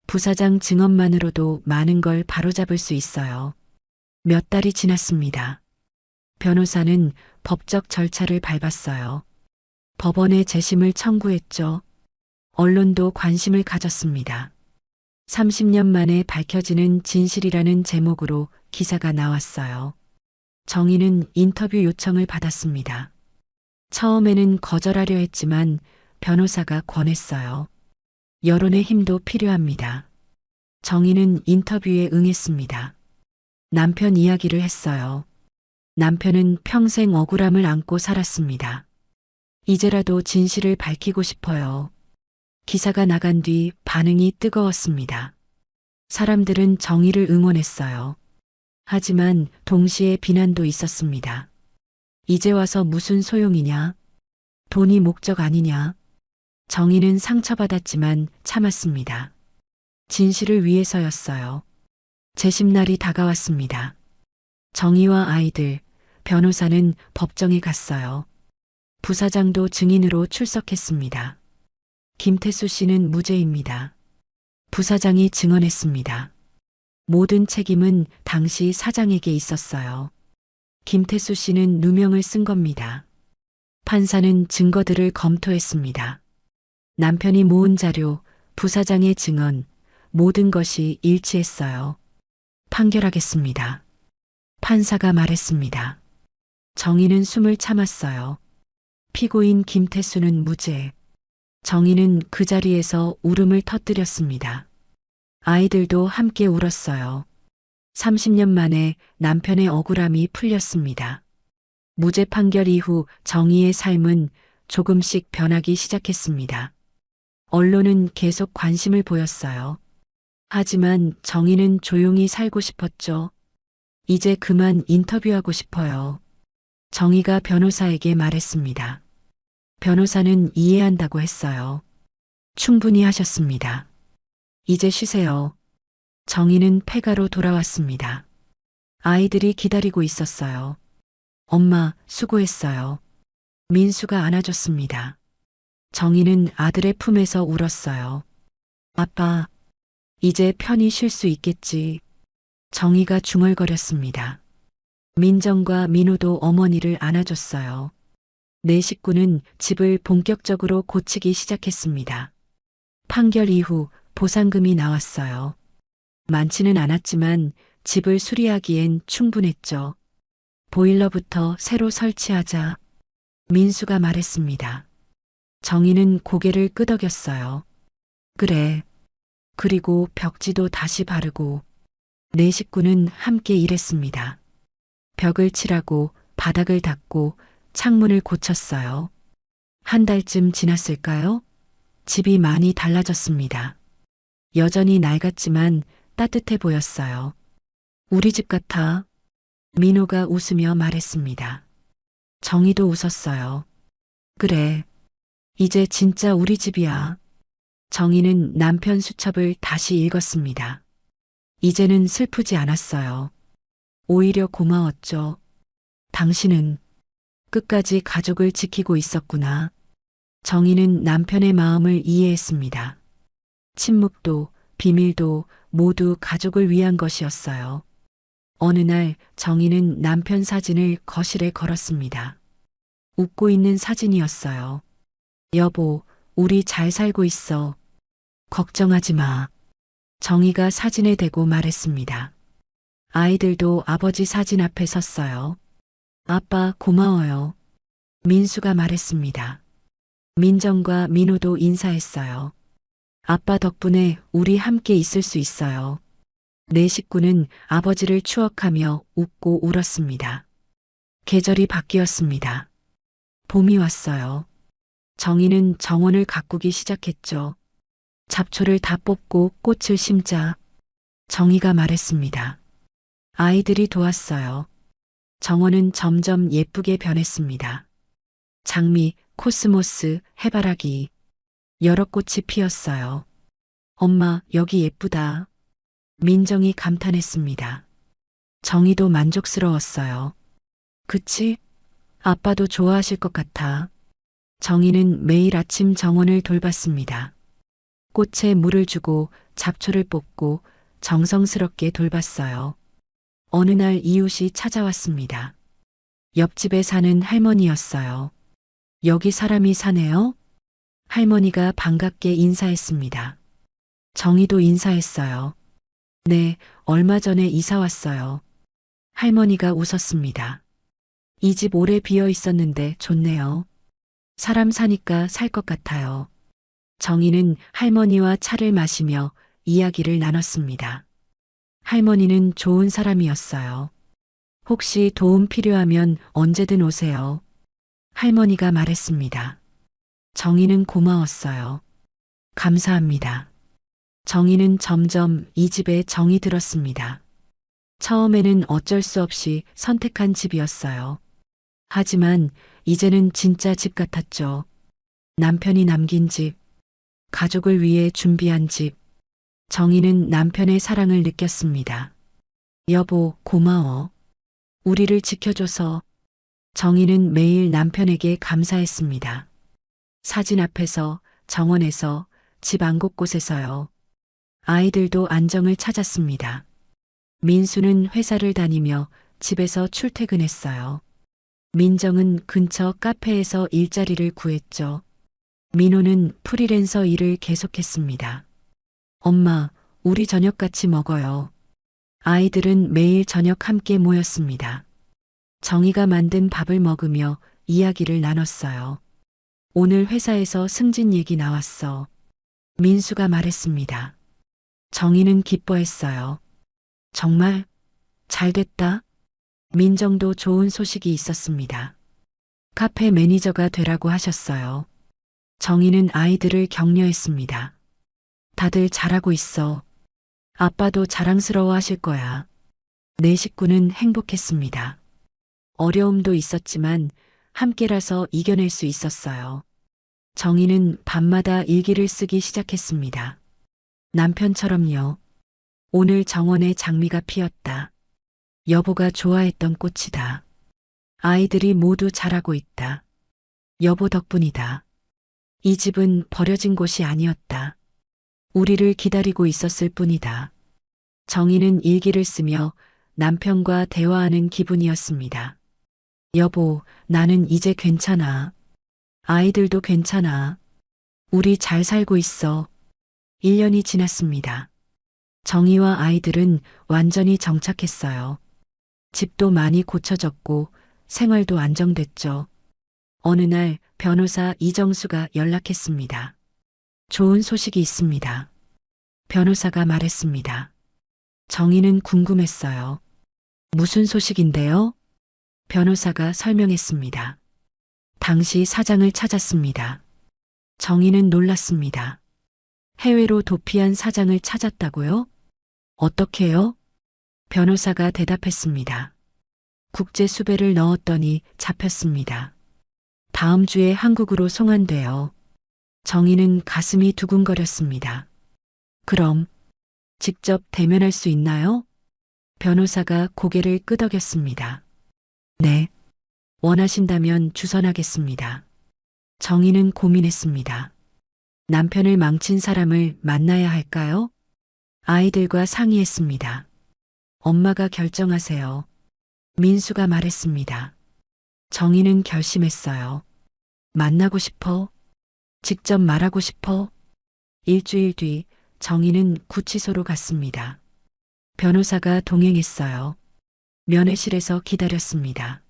부사장 증언만으로도 많은 걸 바로잡을 수 있어요. 몇 달이 지났습니다. 변호사는 법적 절차를 밟았어요. 법원에 재심을 청구했죠. 언론도 관심을 가졌습니다. 30년 만에 밝혀지는 진실이라는 제목으로 기사가 나왔어요. 정의는 인터뷰 요청을 받았습니다. 처음에는 거절하려 했지만 변호사가 권했어요. 여론의 힘도 필요합니다. 정의는 인터뷰에 응했습니다. 남편 이야기를 했어요. 남편은 평생 억울함을 안고 살았습니다. 이제라도 진실을 밝히고 싶어요. 기사가 나간 뒤 반응이 뜨거웠습니다. 사람들은 정의를 응원했어요. 하지만 동시에 비난도 있었습니다. 이제 와서 무슨 소용이냐? 돈이 목적 아니냐? 정의는 상처받았지만 참았습니다. 진실을 위해서였어요. 재심날이 다가왔습니다. 정의와 아이들, 변호사는 법정에 갔어요. 부사장도 증인으로 출석했습니다. 김태수 씨는 무죄입니다. 부사장이 증언했습니다. 모든 책임은 당시 사장에게 있었어요. 김태수 씨는 누명을 쓴 겁니다. 판사는 증거들을 검토했습니다. 남편이 모은 자료, 부사장의 증언, 모든 것이 일치했어요. 판결하겠습니다. 판사가 말했습니다. 정의는 숨을 참았어요. 피고인 김태수는 무죄. 정의는 그 자리에서 울음을 터뜨렸습니다. 아이들도 함께 울었어요. 30년 만에 남편의 억울함이 풀렸습니다. 무죄 판결 이후 정의의 삶은 조금씩 변하기 시작했습니다. 언론은 계속 관심을 보였어요. 하지만 정의는 조용히 살고 싶었죠. 이제 그만 인터뷰하고 싶어요. 정의가 변호사에게 말했습니다. 변호사는 이해한다고 했어요. 충분히 하셨습니다. 이제 쉬세요. 정의는 폐가로 돌아왔습니다. 아이들이 기다리고 있었어요. 엄마, 수고했어요. 민수가 안아줬습니다. 정의는 아들의 품에서 울었어요. 아빠, 이제 편히 쉴 수 있겠지. 정의가 중얼거렸습니다. 민정과 민호도 어머니를 안아줬어요. 네 식구는 집을 본격적으로 고치기 시작했습니다. 판결 이후 보상금이 나왔어요. 많지는 않았지만 집을 수리하기엔 충분했죠. 보일러부터 새로 설치하자. 민수가 말했습니다. 정의는 고개를 끄덕였어요. 그래. 그리고 벽지도 다시 바르고 네 식구는 함께 일했습니다. 벽을 칠하고 바닥을 닦고 창문을 고쳤어요. 한 달쯤 지났을까요? 집이 많이 달라졌습니다. 여전히 낡았지만 따뜻해 보였어요. 우리 집 같아. 민호가 웃으며 말했습니다. 정의도 웃었어요. 그래. 이제 진짜 우리 집이야. 정의는 남편 수첩을 다시 읽었습니다. 이제는 슬프지 않았어요. 오히려 고마웠죠. 당신은 끝까지 가족을 지키고 있었구나. 정의는 남편의 마음을 이해했습니다. 침묵도 비밀도 모두 가족을 위한 것이었어요. 어느 날 정의는 남편 사진을 거실에 걸었습니다. 웃고 있는 사진이었어요. 여보, 우리 잘 살고 있어. 걱정하지 마. 정희가 사진에 대고 말했습니다. 아이들도 아버지 사진 앞에 섰어요. 아빠 고마워요. 민수가 말했습니다. 민정과 민호도 인사했어요. 아빠 덕분에 우리 함께 있을 수 있어요. 네 식구는 아버지를 추억하며 웃고 울었습니다. 계절이 바뀌었습니다. 봄이 왔어요. 정희는 정원을 가꾸기 시작했죠. 잡초를 다 뽑고 꽃을 심자. 정희가 말했습니다. 아이들이 도왔어요. 정원은 점점 예쁘게 변했습니다. 장미, 코스모스, 해바라기, 여러 꽃이 피었어요. 엄마, 여기 예쁘다. 민정이 감탄했습니다. 정희도 만족스러웠어요. 그치? 아빠도 좋아하실 것 같아. 정희는 매일 아침 정원을 돌봤습니다. 꽃에 물을 주고 잡초를 뽑고 정성스럽게 돌봤어요. 어느 날 이웃이 찾아왔습니다. 옆집에 사는 할머니였어요. 여기 사람이 사네요? 할머니가 반갑게 인사했습니다. 정희도 인사했어요. 네, 얼마 전에 이사 왔어요. 할머니가 웃었습니다. 이 집 오래 비어 있었는데 좋네요. 사람 사니까 살 것 같아요. 정희는 할머니와 차를 마시며 이야기를 나눴습니다. 할머니는 좋은 사람이었어요. 혹시 도움 필요하면 언제든 오세요. 할머니가 말했습니다. 정희는 고마웠어요. 감사합니다. 정희는 점점 이 집에 정이 들었습니다. 처음에는 어쩔 수 없이 선택한 집이었어요. 하지만 이제는 진짜 집 같았죠. 남편이 남긴 집, 가족을 위해 준비한 집. 정희는 남편의 사랑을 느꼈습니다. 여보, 고마워. 우리를 지켜줘서. 정희는 매일 남편에게 감사했습니다. 사진 앞에서, 정원에서, 집 안 곳곳에서요. 아이들도 안정을 찾았습니다. 민수는 회사를 다니며 집에서 출퇴근했어요. 민정은 근처 카페에서 일자리를 구했죠. 민호는 프리랜서 일을 계속했습니다. 엄마, 우리 저녁 같이 먹어요. 아이들은 매일 저녁 함께 모였습니다. 정희가 만든 밥을 먹으며 이야기를 나눴어요. 오늘 회사에서 승진 얘기 나왔어. 민수가 말했습니다. 정희는 기뻐했어요. 정말 잘 됐다. 민정도 좋은 소식이 있었습니다. 카페 매니저가 되라고 하셨어요. 정희는 아이들을 격려했습니다. 다들 잘하고 있어. 아빠도 자랑스러워 하실 거야. 네 식구는 행복했습니다. 어려움도 있었지만 함께라서 이겨낼 수 있었어요. 정희는 밤마다 일기를 쓰기 시작했습니다. 남편처럼요. 오늘 정원에 장미가 피었다. 여보가 좋아했던 꽃이다. 아이들이 모두 잘하고 있다. 여보 덕분이다. 이 집은 버려진 곳이 아니었다. 우리를 기다리고 있었을 뿐이다. 정희는 일기를 쓰며 남편과 대화하는 기분이었습니다. 여보, 나는 이제 괜찮아. 아이들도 괜찮아. 우리 잘 살고 있어. 1년이 지났습니다. 정희와 아이들은 완전히 정착했어요. 집도 많이 고쳐졌고 생활도 안정됐죠. 어느 날 변호사 이정수가 연락했습니다. 좋은 소식이 있습니다. 변호사가 말했습니다. 정희는 궁금했어요. 무슨 소식인데요? 변호사가 설명했습니다. 당시 사장을 찾았습니다. 정희는 놀랐습니다. 해외로 도피한 사장을 찾았다고요? 어떻게요? 변호사가 대답했습니다. 국제 수배를 넣었더니 잡혔습니다. 다음 주에 한국으로 송환돼요. 정희는 가슴이 두근거렸습니다. 그럼 직접 대면할 수 있나요? 변호사가 고개를 끄덕였습니다. 네. 원하신다면 주선하겠습니다. 정희는 고민했습니다. 남편을 망친 사람을 만나야 할까요? 아이들과 상의했습니다. 엄마가 결정하세요. 민수가 말했습니다. 정희는 결심했어요. 만나고 싶어. 직접 말하고 싶어. 일주일 뒤 정희는 구치소로 갔습니다. 변호사가 동행했어요. 면회실에서 기다렸습니다.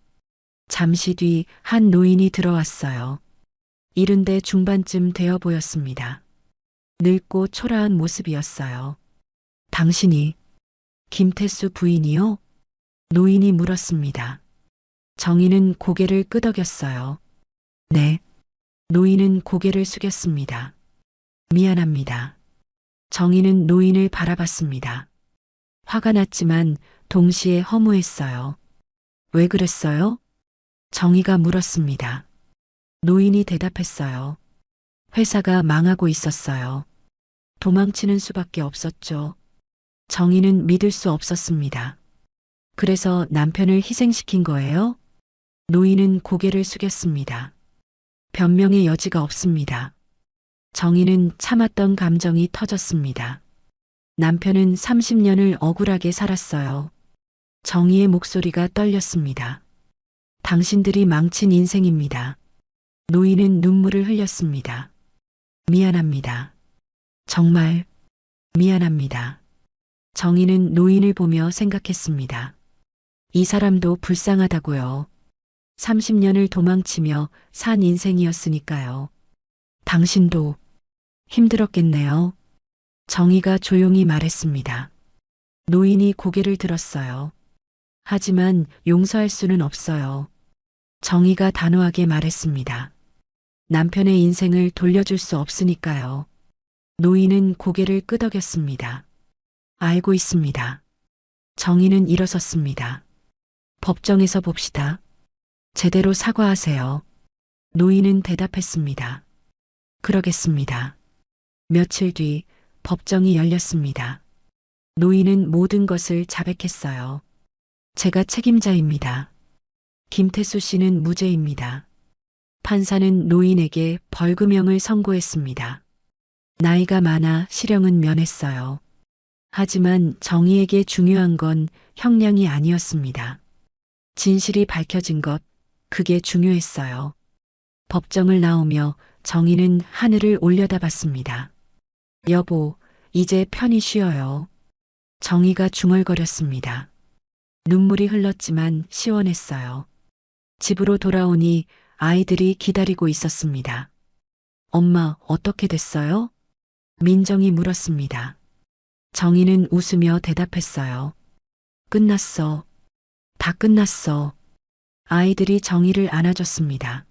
잠시 뒤 한 노인이 들어왔어요. 70대 중반쯤 되어 보였습니다. 늙고 초라한 모습이었어요. 당신이 김태수 부인이요? 노인이 물었습니다. 정희는 고개를 끄덕였어요. 네. 노인은 고개를 숙였습니다. 미안합니다. 정희는 노인을 바라봤습니다. 화가 났지만 동시에 허무했어요. 왜 그랬어요? 정희가 물었습니다. 노인이 대답했어요. 회사가 망하고 있었어요. 도망치는 수밖에 없었죠. 정희는 믿을 수 없었습니다. 그래서 남편을 희생시킨 거예요? 노인은 고개를 숙였습니다. 변명의 여지가 없습니다. 정희는 참았던 감정이 터졌습니다. 남편은 30년을 억울하게 살았어요. 정희의 목소리가 떨렸습니다. 당신들이 망친 인생입니다. 노인은 눈물을 흘렸습니다. 미안합니다. 정말 미안합니다. 정희는 노인을 보며 생각했습니다. 이 사람도 불쌍하다고요. 30년을 도망치며 산 인생이었으니까요. 당신도 힘들었겠네요. 정희가 조용히 말했습니다. 노인이 고개를 들었어요. 하지만 용서할 수는 없어요. 정희가 단호하게 말했습니다. 남편의 인생을 돌려줄 수 없으니까요. 노인은 고개를 끄덕였습니다. 알고 있습니다. 정희는 일어섰습니다. 법정에서 봅시다. 제대로 사과하세요. 노인은 대답했습니다. 그러겠습니다. 며칠 뒤 법정이 열렸습니다. 노인은 모든 것을 자백했어요. 제가 책임자입니다. 김태수 씨는 무죄입니다. 판사는 노인에게 벌금형을 선고했습니다. 나이가 많아 실형은 면했어요. 하지만 정희에게 중요한 건 형량이 아니었습니다. 진실이 밝혀진 것, 그게 중요했어요. 법정을 나오며 정희는 하늘을 올려다봤습니다. 여보, 이제 편히 쉬어요. 정희가 중얼거렸습니다. 눈물이 흘렀지만 시원했어요. 집으로 돌아오니 아이들이 기다리고 있었습니다. 엄마, 어떻게 됐어요? 민정이 물었습니다. 정희는 웃으며 대답했어요. 끝났어. 다 끝났어. 아이들이 정희를 안아줬습니다.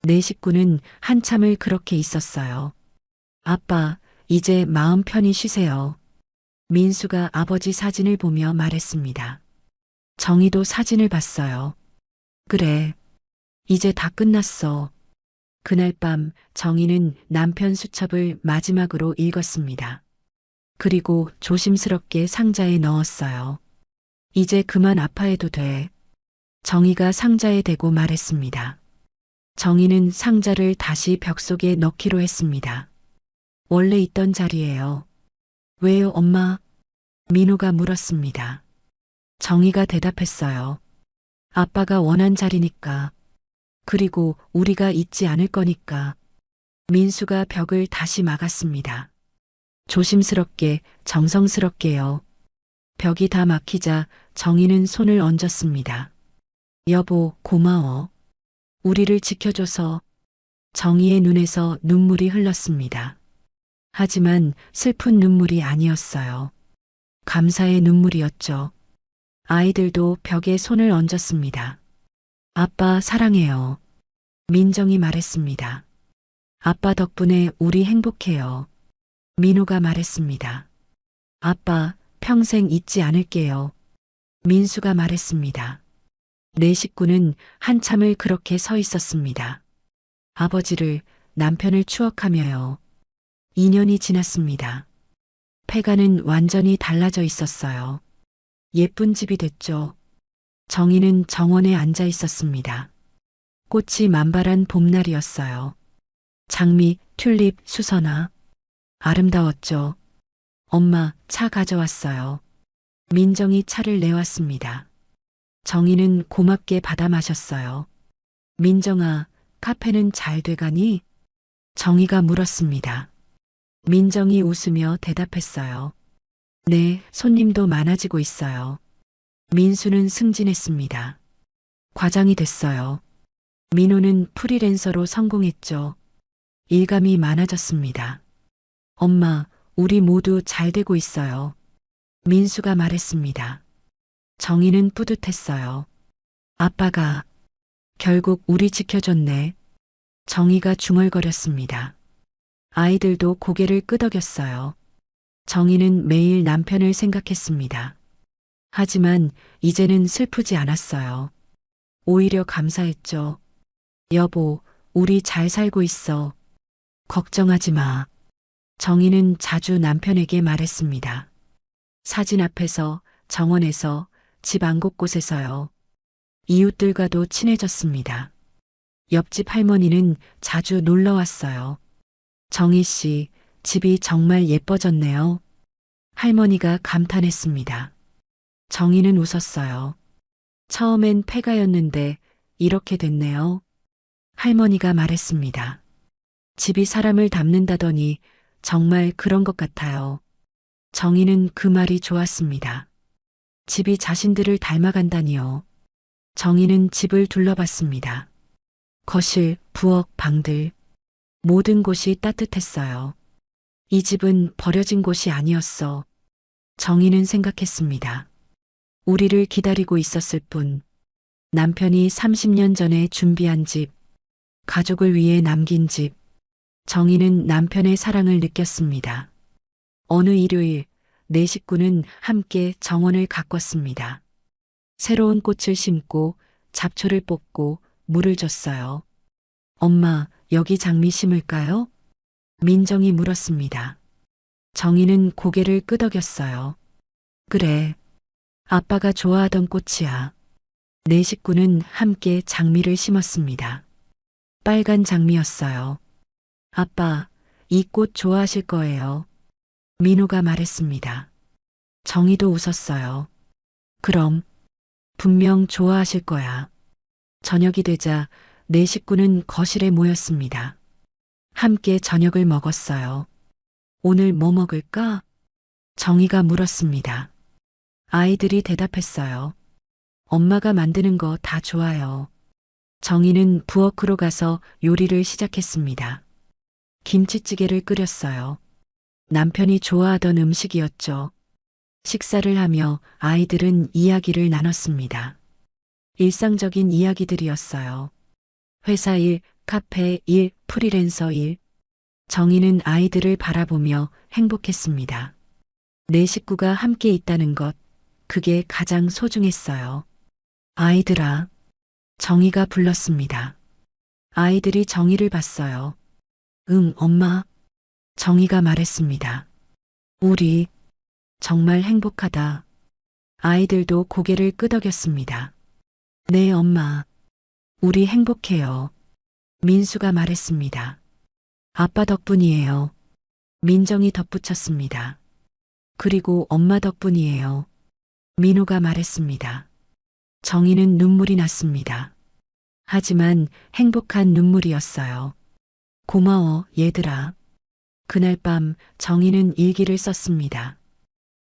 네 식구는 한참을 그렇게 있었어요. 아빠, 이제 마음 편히 쉬세요. 민수가 아버지 사진을 보며 말했습니다. 정희도 사진을 봤어요. 그래. 이제 다 끝났어. 그날 밤 정희는 남편 수첩을 마지막으로 읽었습니다. 그리고 조심스럽게 상자에 넣었어요. 이제 그만 아파해도 돼. 정희가 상자에 대고 말했습니다. 정희는 상자를 다시 벽 속에 넣기로 했습니다. 원래 있던 자리예요. 왜요, 엄마? 민호가 물었습니다. 정희가 대답했어요. 아빠가 원한 자리니까. 그리고 우리가 잊지 않을 거니까. 민수가 벽을 다시 막았습니다. 조심스럽게, 정성스럽게요. 벽이 다 막히자 정희는 손을 얹었습니다. 여보, 고마워. 우리를 지켜줘서. 정희의 눈에서 눈물이 흘렀습니다. 하지만 슬픈 눈물이 아니었어요. 감사의 눈물이었죠. 아이들도 벽에 손을 얹었습니다. 아빠 사랑해요. 민정이 말했습니다. 아빠 덕분에 우리 행복해요. 민호가 말했습니다. 아빠 평생 잊지 않을게요. 민수가 말했습니다. 네 식구는 한참을 그렇게 서 있었습니다. 아버지를, 남편을 추억하며요. 2년이 지났습니다. 폐가는 완전히 달라져 있었어요. 예쁜 집이 됐죠. 정희는 정원에 앉아 있었습니다. 꽃이 만발한 봄날이었어요. 장미, 튤립, 수선화. 아름다웠죠. 엄마, 차 가져왔어요. 민정이 차를 내왔습니다. 정희는 고맙게 받아 마셨어요. 민정아, 카페는 잘 돼가니? 정희가 물었습니다. 민정이 웃으며 대답했어요. 네, 손님도 많아지고 있어요. 민수는 승진했습니다. 과장이 됐어요. 민호는 프리랜서로 성공했죠. 일감이 많아졌습니다. 엄마, 우리 모두 잘 되고 있어요. 민수가 말했습니다. 정희는 뿌듯했어요. 아빠가 결국 우리 지켜줬네. 정희가 중얼거렸습니다. 아이들도 고개를 끄덕였어요. 정희는 매일 남편을 생각했습니다. 하지만 이제는 슬프지 않았어요. 오히려 감사했죠. 여보, 우리 잘 살고 있어. 걱정하지 마. 정희는 자주 남편에게 말했습니다. 사진 앞에서, 정원에서, 집 안 곳곳에서요. 이웃들과도 친해졌습니다. 옆집 할머니는 자주 놀러 왔어요. 정희 씨, 집이 정말 예뻐졌네요. 할머니가 감탄했습니다. 정희는 웃었어요. 처음엔 폐가였는데 이렇게 됐네요. 할머니가 말했습니다. 집이 사람을 닮는다더니 정말 그런 것 같아요. 정희는 그 말이 좋았습니다. 집이 자신들을 닮아간다니요. 정희는 집을 둘러봤습니다. 거실, 부엌, 방들. 모든 곳이 따뜻했어요. 이 집은 버려진 곳이 아니었어. 정희는 생각했습니다. 우리를 기다리고 있었을 뿐. 남편이 30년 전에 준비한 집, 가족을 위해 남긴 집. 정희는 남편의 사랑을 느꼈습니다. 어느 일요일, 네 식구는 함께 정원을 가꿨습니다. 새로운 꽃을 심고 잡초를 뽑고 물을 줬어요. 엄마, 여기 장미 심을까요? 민정이 물었습니다. 정희는 고개를 끄덕였어요. 그래. 아빠가 좋아하던 꽃이야. 네 식구는 함께 장미를 심었습니다. 빨간 장미였어요. 아빠, 이 꽃 좋아하실 거예요. 민호가 말했습니다. 정희도 웃었어요. 그럼, 분명 좋아하실 거야. 저녁이 되자 네 식구는 거실에 모였습니다. 함께 저녁을 먹었어요. 오늘 뭐 먹을까? 정희가 물었습니다. 아이들이 대답했어요. 엄마가 만드는 거 다 좋아요. 정희는 부엌으로 가서 요리를 시작했습니다. 김치찌개를 끓였어요. 남편이 좋아하던 음식이었죠. 식사를 하며 아이들은 이야기를 나눴습니다. 일상적인 이야기들이었어요. 회사 일, 카페 일, 프리랜서 일. 정희는 아이들을 바라보며 행복했습니다. 네 식구가 함께 있다는 것, 그게 가장 소중했어요. 아이들아, 정희가 불렀습니다. 아이들이 정희를 봤어요. 응, 엄마. 정희가 말했습니다. 우리 정말 행복하다. 아이들도 고개를 끄덕였습니다. 네, 엄마. 우리 행복해요. 민수가 말했습니다. 아빠 덕분이에요. 민정이 덧붙였습니다. 그리고 엄마 덕분이에요. 민호가 말했습니다. 정희는 눈물이 났습니다. 하지만 행복한 눈물이었어요. 고마워, 얘들아. 그날 밤 정희는 일기를 썼습니다.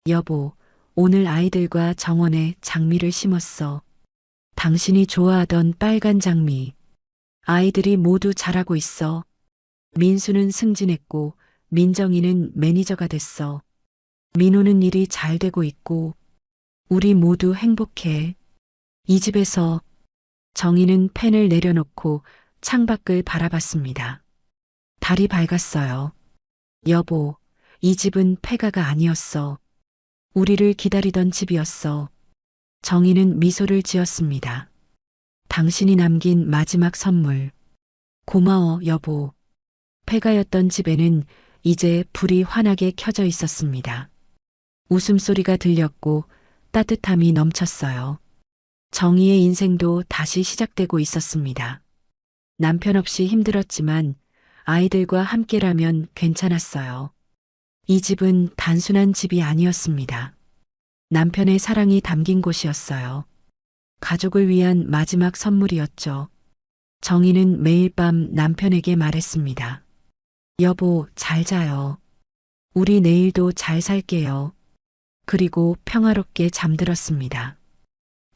여보, 오늘 아이들과 정원에 장미를 심었어. 당신이 좋아하던 빨간 장미. 아이들이 모두 잘하고 있어. 민수는 승진했고 민정이는 매니저가 됐어. 민호는 일이 잘 되고 있고 우리 모두 행복해. 이 집에서 정희는 펜을 내려놓고 창밖을 바라봤습니다. 달이 밝았어요. 여보, 이 집은 폐가가 아니었어. 우리를 기다리던 집이었어. 정희는 미소를 지었습니다. 당신이 남긴 마지막 선물. 고마워, 여보. 폐가였던 집에는 이제 불이 환하게 켜져 있었습니다. 웃음소리가 들렸고 따뜻함이 넘쳤어요. 정희의 인생도 다시 시작되고 있었습니다. 남편 없이 힘들었지만 아이들과 함께라면 괜찮았어요. 이 집은 단순한 집이 아니었습니다. 남편의 사랑이 담긴 곳이었어요. 가족을 위한 마지막 선물이었죠. 정희는 매일 밤 남편에게 말했습니다. 여보, 잘 자요. 우리 내일도 잘 살게요. 그리고 평화롭게 잠들었습니다.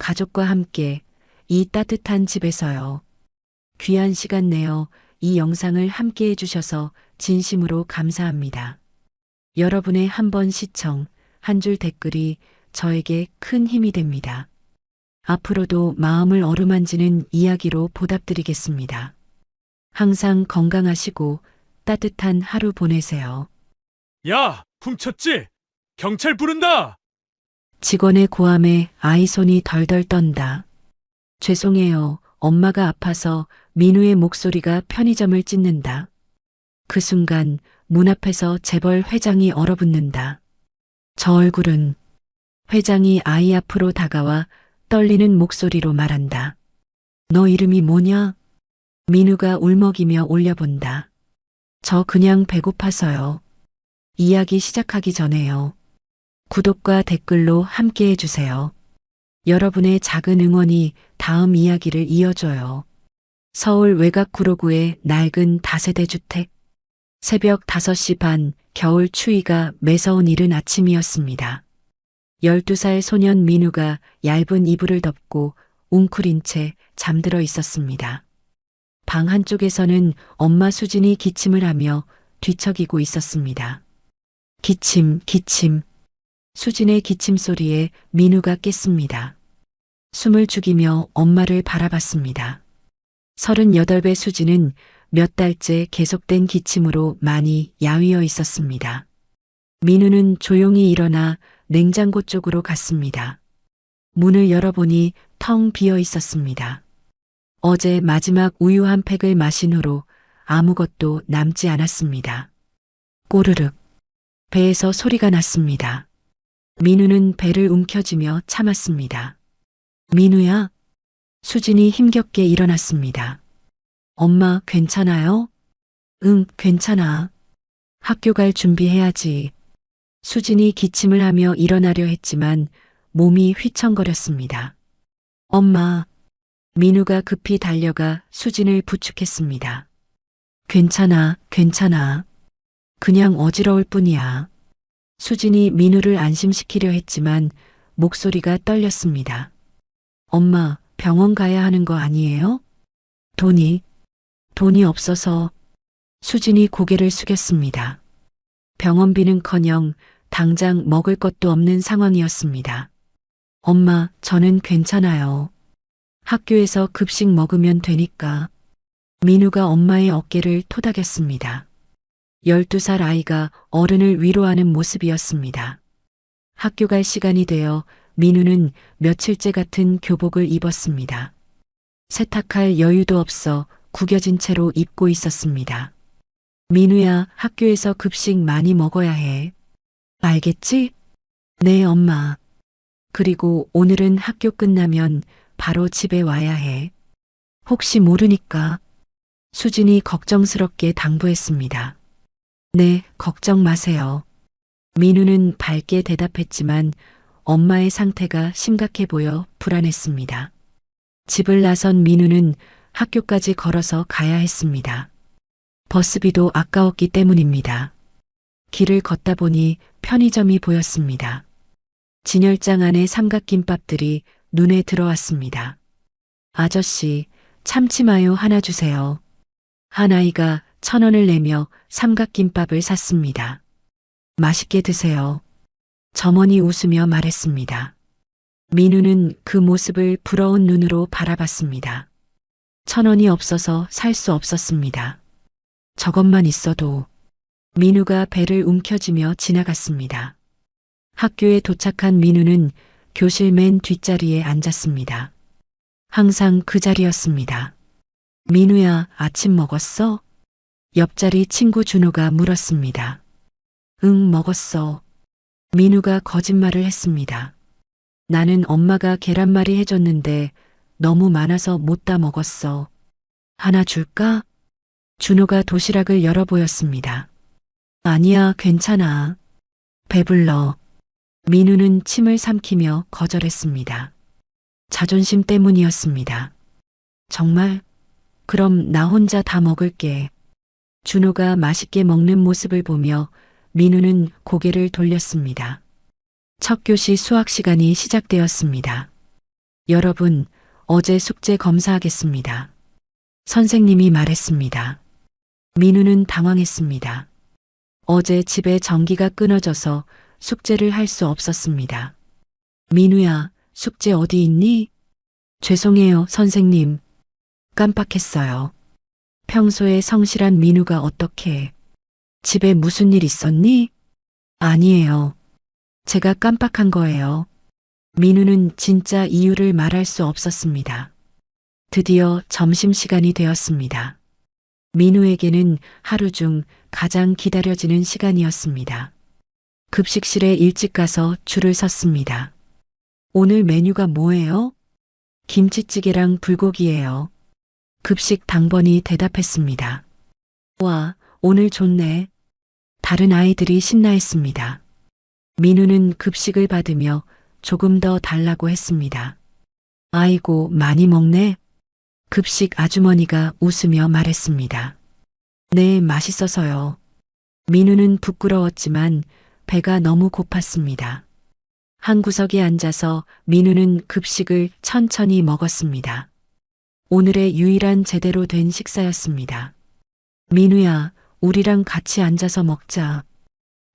가족과 함께 이 따뜻한 집에서요. 귀한 시간 내어 이 영상을 함께 해주셔서 진심으로 감사합니다. 여러분의 한 번 시청, 한 줄 댓글이 저에게 큰 힘이 됩니다. 앞으로도 마음을 어루만지는 이야기로 보답드리겠습니다. 항상 건강하시고 따뜻한 하루 보내세요. 야, 훔쳤지? 경찰 부른다! 직원의 고함에 아이 손이 덜덜 떤다. 죄송해요. 엄마가 아파서. 민우의 목소리가 편의점을 찢는다. 그 순간 문 앞에서 재벌 회장이 얼어붙는다. 저 얼굴은. 회장이 아이 앞으로 다가와 떨리는 목소리로 말한다. 너 이름이 뭐냐? 민우가 울먹이며 올려본다. 저 그냥 배고파서요. 이야기 시작하기 전에요. 구독과 댓글로 함께 해주세요. 여러분의 작은 응원이 다음 이야기를 이어줘요. 서울 외곽구로구의 낡은 다세대 주택. 새벽 5시 반, 겨울 추위가 매서운 이른 아침이었습니다. 12살 소년 민우가 얇은 이불을 덮고 웅크린 채 잠들어 있었습니다. 방 한쪽에서는 엄마 수진이 기침을 하며 뒤척이고 있었습니다. 기침, 기침. 수진의 기침 소리에 민우가 깼습니다. 숨을 죽이며 엄마를 바라봤습니다. 38배 수진은 몇 달째 계속된 기침으로 많이 야위어 있었습니다. 민우는 조용히 일어나 냉장고 쪽으로 갔습니다. 문을 열어보니 텅 비어 있었습니다. 어제 마지막 우유 한 팩을 마신 후로 아무것도 남지 않았습니다. 꼬르륵. 배에서 소리가 났습니다. 민우는 배를 움켜쥐며 참았습니다. 민우야? 수진이 힘겹게 일어났습니다. 엄마, 괜찮아요? 응, 괜찮아. 학교 갈 준비해야지. 수진이 기침을 하며 일어나려 했지만 몸이 휘청거렸습니다. 엄마. 민우가 급히 달려가 수진을 부축했습니다. 괜찮아, 괜찮아. 그냥 어지러울 뿐이야. 수진이 민우를 안심시키려 했지만 목소리가 떨렸습니다. 엄마, 병원 가야 하는 거 아니에요? 돈이 없어서. 수진이 고개를 숙였습니다. 병원비는커녕 당장 먹을 것도 없는 상황이었습니다. 엄마, 저는 괜찮아요. 학교에서 급식 먹으면 되니까. 민우가 엄마의 어깨를 토닥였습니다. 12살 아이가 어른을 위로하는 모습이었습니다. 학교 갈 시간이 되어 민우는 며칠째 같은 교복을 입었습니다. 세탁할 여유도 없어 구겨진 채로 입고 있었습니다. 민우야, 학교에서 급식 많이 먹어야 해. 알겠지? 네, 엄마. 그리고 오늘은 학교 끝나면 바로 집에 와야 해. 혹시 모르니까. 수진이 걱정스럽게 당부했습니다. 네, 걱정 마세요. 민우는 밝게 대답했지만 엄마의 상태가 심각해 보여 불안했습니다. 집을 나선 민우는 학교까지 걸어서 가야 했습니다. 버스비도 아까웠기 때문입니다. 길을 걷다 보니 편의점이 보였습니다. 진열장 안에 삼각김밥들이 눈에 들어왔습니다. 아저씨, 참치마요 하나 주세요. 한 아이가 1,000원을 내며 삼각김밥을 샀습니다. 맛있게 드세요. 점원이 웃으며 말했습니다. 민우는 그 모습을 부러운 눈으로 바라봤습니다. 1,000원이 없어서 살 수 없었습니다. 저것만 있어도. 민우가 배를 움켜쥐며 지나갔습니다. 학교에 도착한 민우는 교실 맨 뒷자리에 앉았습니다. 항상 그 자리였습니다. 민우야, 아침 먹었어? 옆자리 친구 준호가 물었습니다. 응, 먹었어. 민우가 거짓말을 했습니다. 나는 엄마가 계란말이 해줬는데 너무 많아서 못 다 먹었어. 하나 줄까? 준호가 도시락을 열어 보였습니다. 아니야, 괜찮아. 배불러. 민우는 침을 삼키며 거절했습니다. 자존심 때문이었습니다. 정말? 그럼 나 혼자 다 먹을게. 준호가 맛있게 먹는 모습을 보며 민우는 고개를 돌렸습니다. 첫 교시 수학 시간이 시작되었습니다. 여러분, 어제 숙제 검사하겠습니다. 선생님이 말했습니다. 민우는 당황했습니다. 어제 집에 전기가 끊어져서 숙제를 할 수 없었습니다. 민우야, 숙제 어디 있니? 죄송해요, 선생님. 깜빡했어요. 평소에 성실한 민우가 어떻게? 집에 무슨 일 있었니? 아니에요. 제가 깜빡한 거예요. 민우는 진짜 이유를 말할 수 없었습니다. 드디어 점심시간이 되었습니다. 민우에게는 하루 중 가장 기다려지는 시간이었습니다. 급식실에 일찍 가서 줄을 섰습니다. 오늘 메뉴가 뭐예요? 김치찌개랑 불고기예요. 급식 당번이 대답했습니다. 와, 오늘 좋네. 다른 아이들이 신나했습니다. 민우는 급식을 받으며 조금 더 달라고 했습니다. 아이고, 많이 먹네. 급식 아주머니가 웃으며 말했습니다. 네, 맛있어서요. 민우는 부끄러웠지만 배가 너무 고팠습니다. 한 구석에 앉아서 민우는 급식을 천천히 먹었습니다. 오늘의 유일한 제대로 된 식사였습니다. 민우야, 우리랑 같이 앉아서 먹자.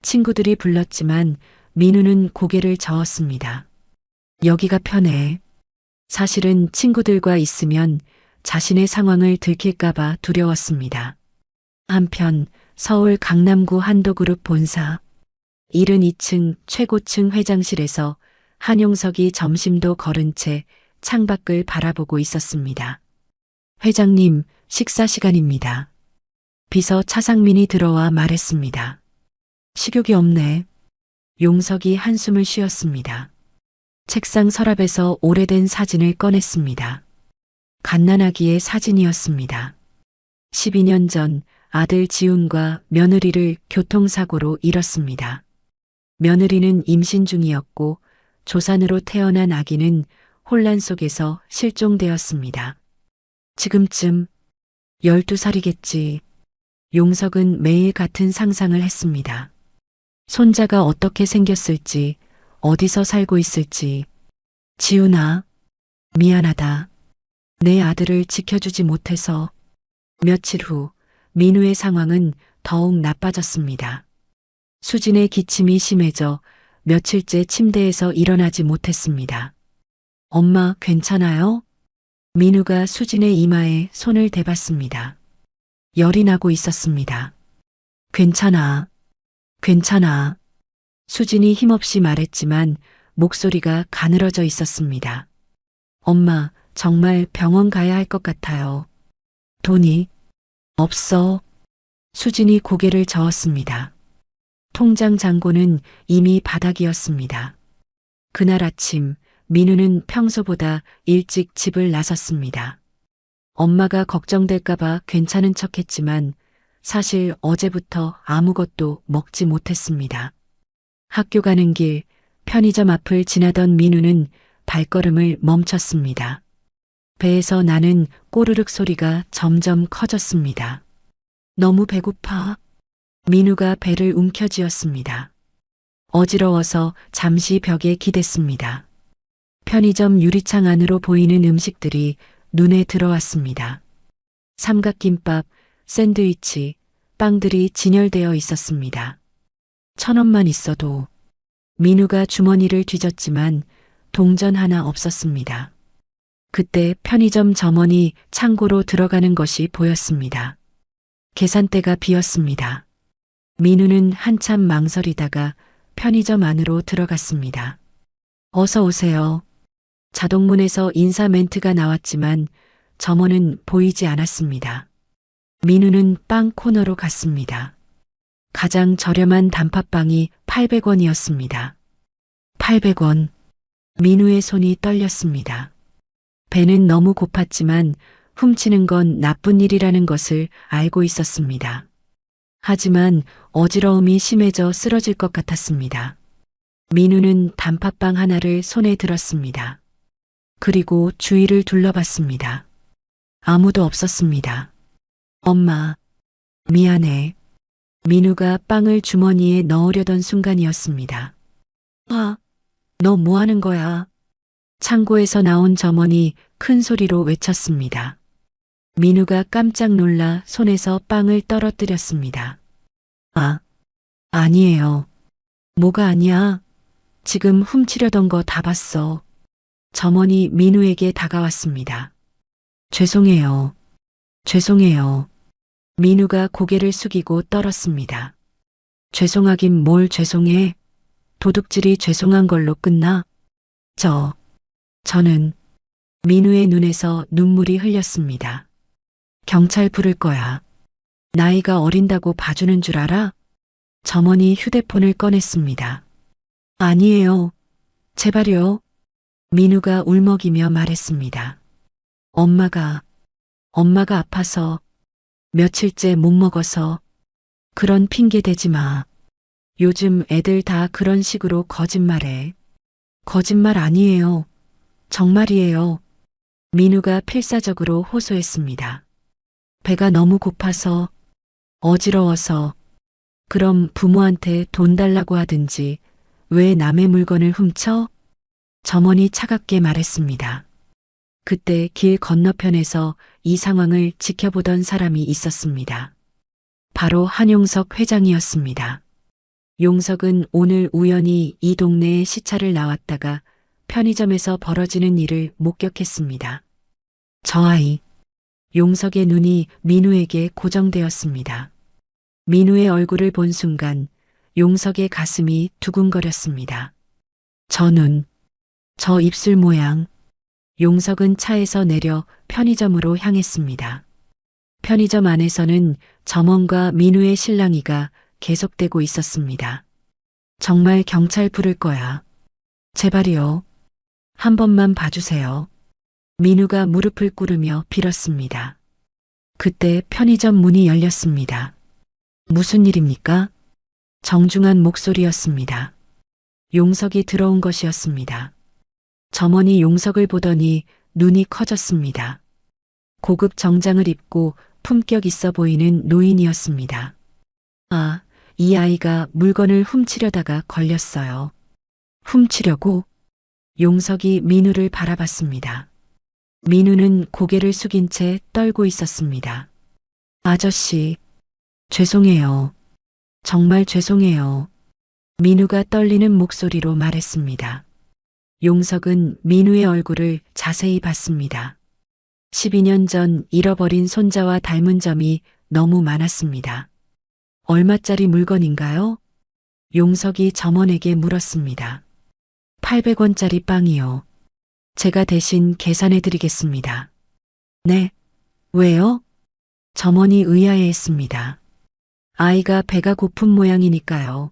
친구들이 불렀지만 민우는 고개를 저었습니다. 여기가 편해. 사실은 친구들과 있으면 자신의 상황을 들킬까봐 두려웠습니다. 한편 서울 강남구 한도그룹 본사 72층 최고층 회장실에서 한용석이 점심도 거른 채 창밖을 바라보고 있었습니다. 회장님, 식사 시간입니다. 비서 차상민이 들어와 말했습니다. 식욕이 없네. 용석이 한숨을 쉬었습니다. 책상 서랍에서 오래된 사진을 꺼냈습니다. 갓난아기의 사진이었습니다. 12년 전 아들 지훈과 며느리를 교통사고로 잃었습니다. 며느리는 임신 중이었고 조산으로 태어난 아기는 혼란 속에서 실종되었습니다. 지금쯤 12살이겠지. 용석은 매일 같은 상상을 했습니다. 손자가 어떻게 생겼을지, 어디서 살고 있을지. 지훈아, 미안하다. 내 아들을 지켜주지 못해서. 며칠 후 민우의 상황은 더욱 나빠졌습니다. 수진의 기침이 심해져 며칠째 침대에서 일어나지 못했습니다. 엄마, 괜찮아요? 민우가 수진의 이마에 손을 대봤습니다. 열이 나고 있었습니다. 괜찮아. 괜찮아. 수진이 힘없이 말했지만 목소리가 가늘어져 있었습니다. 엄마, 정말 병원 가야 할 것 같아요. 돈이 없어. 수진이 고개를 저었습니다. 통장 잔고는 이미 바닥이었습니다. 그날 아침 민우는 평소보다 일찍 집을 나섰습니다. 엄마가 걱정될까봐 괜찮은 척했지만 사실 어제부터 아무것도 먹지 못했습니다. 학교 가는 길 편의점 앞을 지나던 민우는 발걸음을 멈췄습니다. 배에서 나는 꼬르륵 소리가 점점 커졌습니다. 너무 배고파. 민우가 배를 움켜쥐었습니다. 어지러워서 잠시 벽에 기댔습니다. 편의점 유리창 안으로 보이는 음식들이 눈에 들어왔습니다. 삼각김밥, 샌드위치, 빵들이 진열되어 있었습니다. 1,000원만 있어도. 민우가 주머니를 뒤졌지만 동전 하나 없었습니다. 그때 편의점 점원이 창고로 들어가는 것이 보였습니다. 계산대가 비었습니다. 민우는 한참 망설이다가 편의점 안으로 들어갔습니다. 어서 오세요. 자동문에서 인사 멘트가 나왔지만 점원은 보이지 않았습니다. 민우는 빵 코너로 갔습니다. 가장 저렴한 단팥빵이 800원이었습니다. 800원. 민우의 손이 떨렸습니다. 배는 너무 고팠지만 훔치는 건 나쁜 일이라는 것을 알고 있었습니다. 하지만 어지러움이 심해져 쓰러질 것 같았습니다. 민우는 단팥빵 하나를 손에 들었습니다. 그리고 주위를 둘러봤습니다. 아무도 없었습니다. 엄마, 미안해. 민우가 빵을 주머니에 넣으려던 순간이었습니다. 아, 너 뭐 하는 거야? 창고에서 나온 점원이 큰 소리로 외쳤습니다. 민우가 깜짝 놀라 손에서 빵을 떨어뜨렸습니다. 아, 아니에요. 뭐가 아니야? 지금 훔치려던 거 다 봤어. 점원이 민우에게 다가왔습니다. 죄송해요. 죄송해요. 민우가 고개를 숙이고 떨었습니다. 죄송하긴 뭘 죄송해? 도둑질이 죄송한 걸로 끝나? 저는 민우의 눈에서 눈물이 흘렸습니다. 경찰 부를 거야. 나이가 어린다고 봐주는 줄 알아? 점원이 휴대폰을 꺼냈습니다. 아니에요. 제발요. 민우가 울먹이며 말했습니다. 엄마가 아파서 며칠째 못 먹어서 그런 핑계 대지 마. 요즘 애들 다 그런 식으로 거짓말해. 거짓말 아니에요. 정말이에요. 민우가 필사적으로 호소했습니다. 배가 너무 고파서 어지러워서 그럼 부모한테 돈 달라고 하든지 왜 남의 물건을 훔쳐? 점원이 차갑게 말했습니다. 그때 길 건너편에서 이 상황을 지켜보던 사람이 있었습니다. 바로 한용석 회장이었습니다. 용석은 오늘 우연히 이 동네에 시차를 나왔다가 편의점에서 벌어지는 일을 목격했습니다. 저 아이. 용석의 눈이 민우에게 고정되었습니다. 민우의 얼굴을 본 순간 용석의 가슴이 두근거렸습니다. 저 눈, 저 입술 모양. 용석은 차에서 내려 편의점으로 향했습니다. 편의점 안에서는 점원과 민우의 실랑이가 계속되고 있었습니다. 정말 경찰 부를 거야. 제발이요. 한 번만 봐주세요. 민우가 무릎을 꿇으며 빌었습니다. 그때 편의점 문이 열렸습니다. 무슨 일입니까? 정중한 목소리였습니다. 용석이 들어온 것이었습니다. 점원이 용석을 보더니 눈이 커졌습니다. 고급 정장을 입고 품격 있어 보이는 노인이었습니다. 아, 이 아이가 물건을 훔치려다가 걸렸어요. 훔치려고? 용석이 민우를 바라봤습니다. 민우는 고개를 숙인 채 떨고 있었습니다. 아저씨, 죄송해요. 정말 죄송해요. 민우가 떨리는 목소리로 말했습니다. 용석은 민우의 얼굴을 자세히 봤습니다. 12년 전 잃어버린 손자와 닮은 점이 너무 많았습니다. 얼마짜리 물건인가요? 용석이 점원에게 물었습니다. 800원짜리 빵이요. 제가 대신 계산해 드리겠습니다. 네, 왜요? 점원이 의아해했습니다. 아이가 배가 고픈 모양이니까요.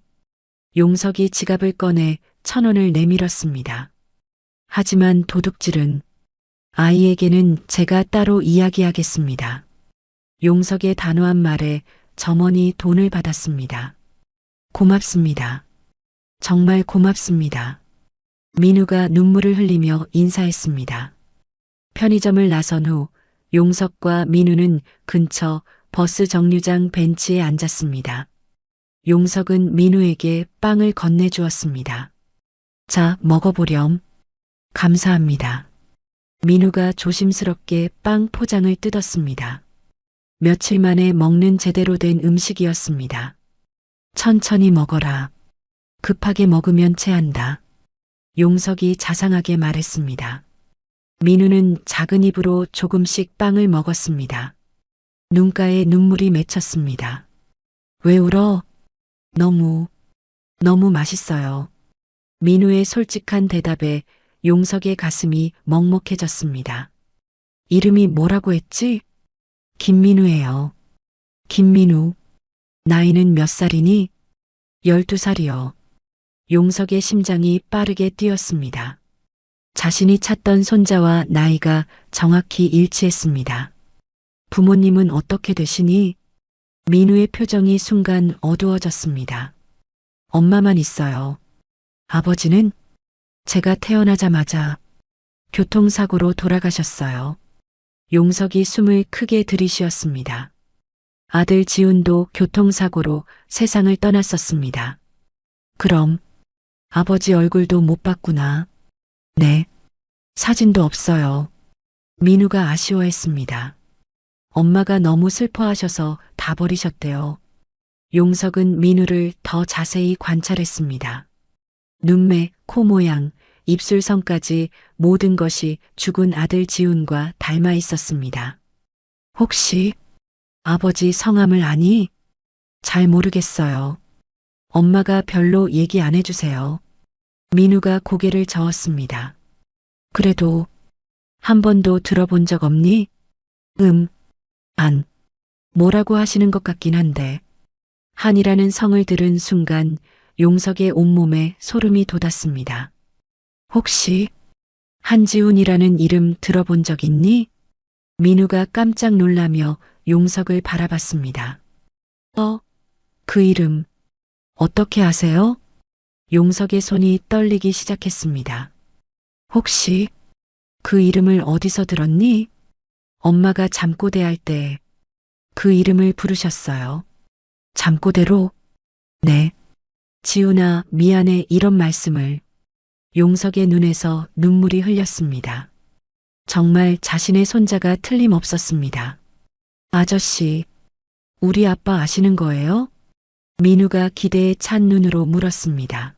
용석이 지갑을 꺼내 1,000원을 내밀었습니다. 하지만 도둑질은 아이에게는 제가 따로 이야기하겠습니다. 용석의 단호한 말에 점원이 돈을 받았습니다. 고맙습니다. 정말 고맙습니다. 민우가 눈물을 흘리며 인사했습니다. 편의점을 나선 후 용석과 민우는 근처 버스 정류장 벤치에 앉았습니다. 용석은 민우에게 빵을 건네주었습니다. 자, 먹어보렴. 감사합니다. 민우가 조심스럽게 빵 포장을 뜯었습니다. 며칠 만에 먹는 제대로 된 음식이었습니다. 천천히 먹어라. 급하게 먹으면 체한다. 용석이 자상하게 말했습니다. 민우는 작은 입으로 조금씩 빵을 먹었습니다. 눈가에 눈물이 맺혔습니다. 왜 울어? 너무 맛있어요. 민우의 솔직한 대답에 용석의 가슴이 먹먹해졌습니다. 이름이 뭐라고 했지? 김민우예요. 김민우. 나이는 몇 살이니? 12살이요. 용석의 심장이 빠르게 뛰었습니다. 자신이 찾던 손자와 나이가 정확히 일치했습니다. 부모님은 어떻게 되시니? 민우의 표정이 순간 어두워졌습니다. 엄마만 있어요. 아버지는? 제가 태어나자마자 교통사고로 돌아가셨어요. 용석이 숨을 크게 들이쉬었습니다. 아들 지훈도 교통사고로 세상을 떠났었습니다. 그럼 아버지 얼굴도 못 봤구나. 네. 사진도 없어요. 민우가 아쉬워했습니다. 엄마가 너무 슬퍼하셔서 다 버리셨대요. 용석은 민우를 더 자세히 관찰했습니다. 눈매, 코 모양, 입술선까지 모든 것이 죽은 아들 지훈과 닮아 있었습니다. 혹시 아버지 성함을 아니? 잘 모르겠어요. 엄마가 별로 얘기 안 해주세요. 민우가 고개를 저었습니다. 그래도 한 번도 들어본 적 없니? 안. 뭐라고 하시는 것 같긴 한데. 한이라는 성을 들은 순간 용석의 온몸에 소름이 돋았습니다. 혹시 한지훈이라는 이름 들어본 적 있니? 민우가 깜짝 놀라며 용석을 바라봤습니다. 그 이름 어떻게 아세요? 용석의 손이 떨리기 시작했습니다. 혹시 그 이름을 어디서 들었니? 엄마가 잠꼬대 할 때 그 이름을 부르셨어요. 잠꼬대로? 네. 지훈아, 미안해 이런 말씀을. 용석의 눈에서 눈물이 흘렸습니다. 정말 자신의 손자가 틀림없었습니다. 아저씨, 우리 아빠 아시는 거예요? 민우가 기대에 찬 눈으로 물었습니다.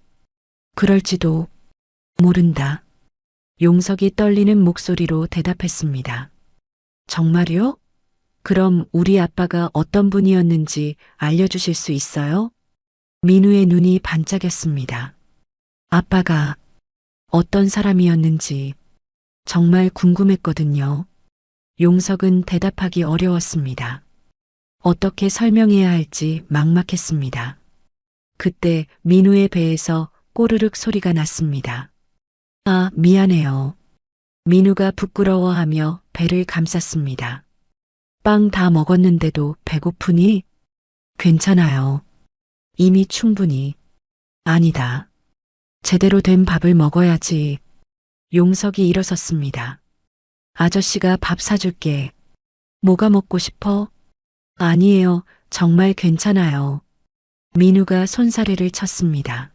그럴지도 모른다. 용석이 떨리는 목소리로 대답했습니다. 정말요? 그럼 우리 아빠가 어떤 분이었는지 알려주실 수 있어요? 민우의 눈이 반짝였습니다. 아빠가 어떤 사람이었는지 정말 궁금했거든요. 용석은 대답하기 어려웠습니다. 어떻게 설명해야 할지 막막했습니다. 그때 민우의 배에서 꼬르륵 소리가 났습니다. 아, 미안해요. 민우가 부끄러워하며 배를 감쌌습니다. 빵 다 먹었는데도 배고프니? 괜찮아요. 이미 충분히. 아니다. 제대로 된 밥을 먹어야지. 용석이 일어섰습니다. 아저씨가 밥 사줄게. 뭐가 먹고 싶어? 아니에요. 정말 괜찮아요. 민우가 손사래를 쳤습니다.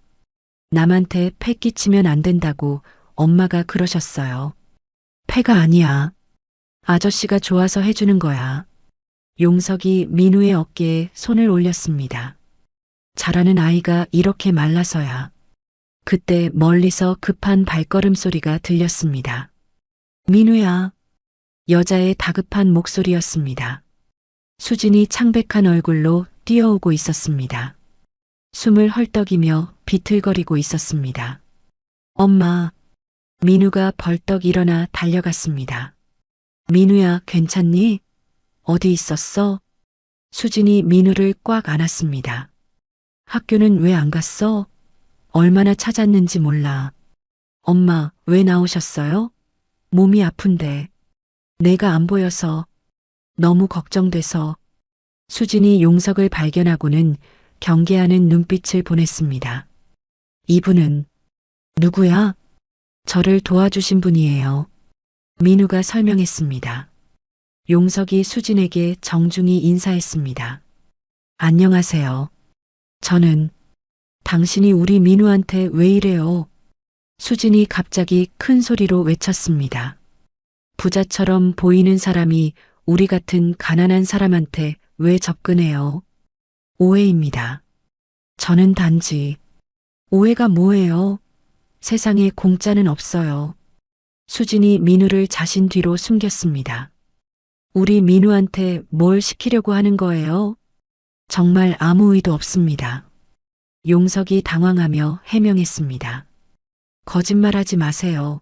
남한테 패 끼치면 안 된다고 엄마가 그러셨어요. 패가 아니야. 아저씨가 좋아서 해주는 거야. 용석이 민우의 어깨에 손을 올렸습니다. 잘하는 아이가 이렇게 말라서야. 그때 멀리서 급한 발걸음 소리가 들렸습니다. 민우야. 여자의 다급한 목소리였습니다. 수진이 창백한 얼굴로 뛰어오고 있었습니다. 숨을 헐떡이며 비틀거리고 있었습니다. 엄마. 민우가 벌떡 일어나 달려갔습니다. 민우야, 괜찮니? 어디 있었어? 수진이 민우를 꽉 안았습니다. 학교는 왜 안 갔어? 얼마나 찾았는지 몰라. 엄마, 왜 나오셨어요? 몸이 아픈데. 내가 안 보여서. 너무 걱정돼서. 수진이 용석을 발견하고는 경계하는 눈빛을 보냈습니다. 이분은 누구야? 저를 도와주신 분이에요. 민우가 설명했습니다. 용석이 수진에게 정중히 인사했습니다. 안녕하세요. 저는 당신이 우리 민우한테 왜 이래요? 수진이 갑자기 큰 소리로 외쳤습니다. 부자처럼 보이는 사람이 우리 같은 가난한 사람한테 왜 접근해요? 오해입니다. 저는 단지 오해가 뭐예요? 세상에 공짜는 없어요. 수진이 민우를 자신 뒤로 숨겼습니다. 우리 민우한테 뭘 시키려고 하는 거예요? 정말 아무 의도 없습니다. 용석이 당황하며 해명했습니다. 거짓말하지 마세요.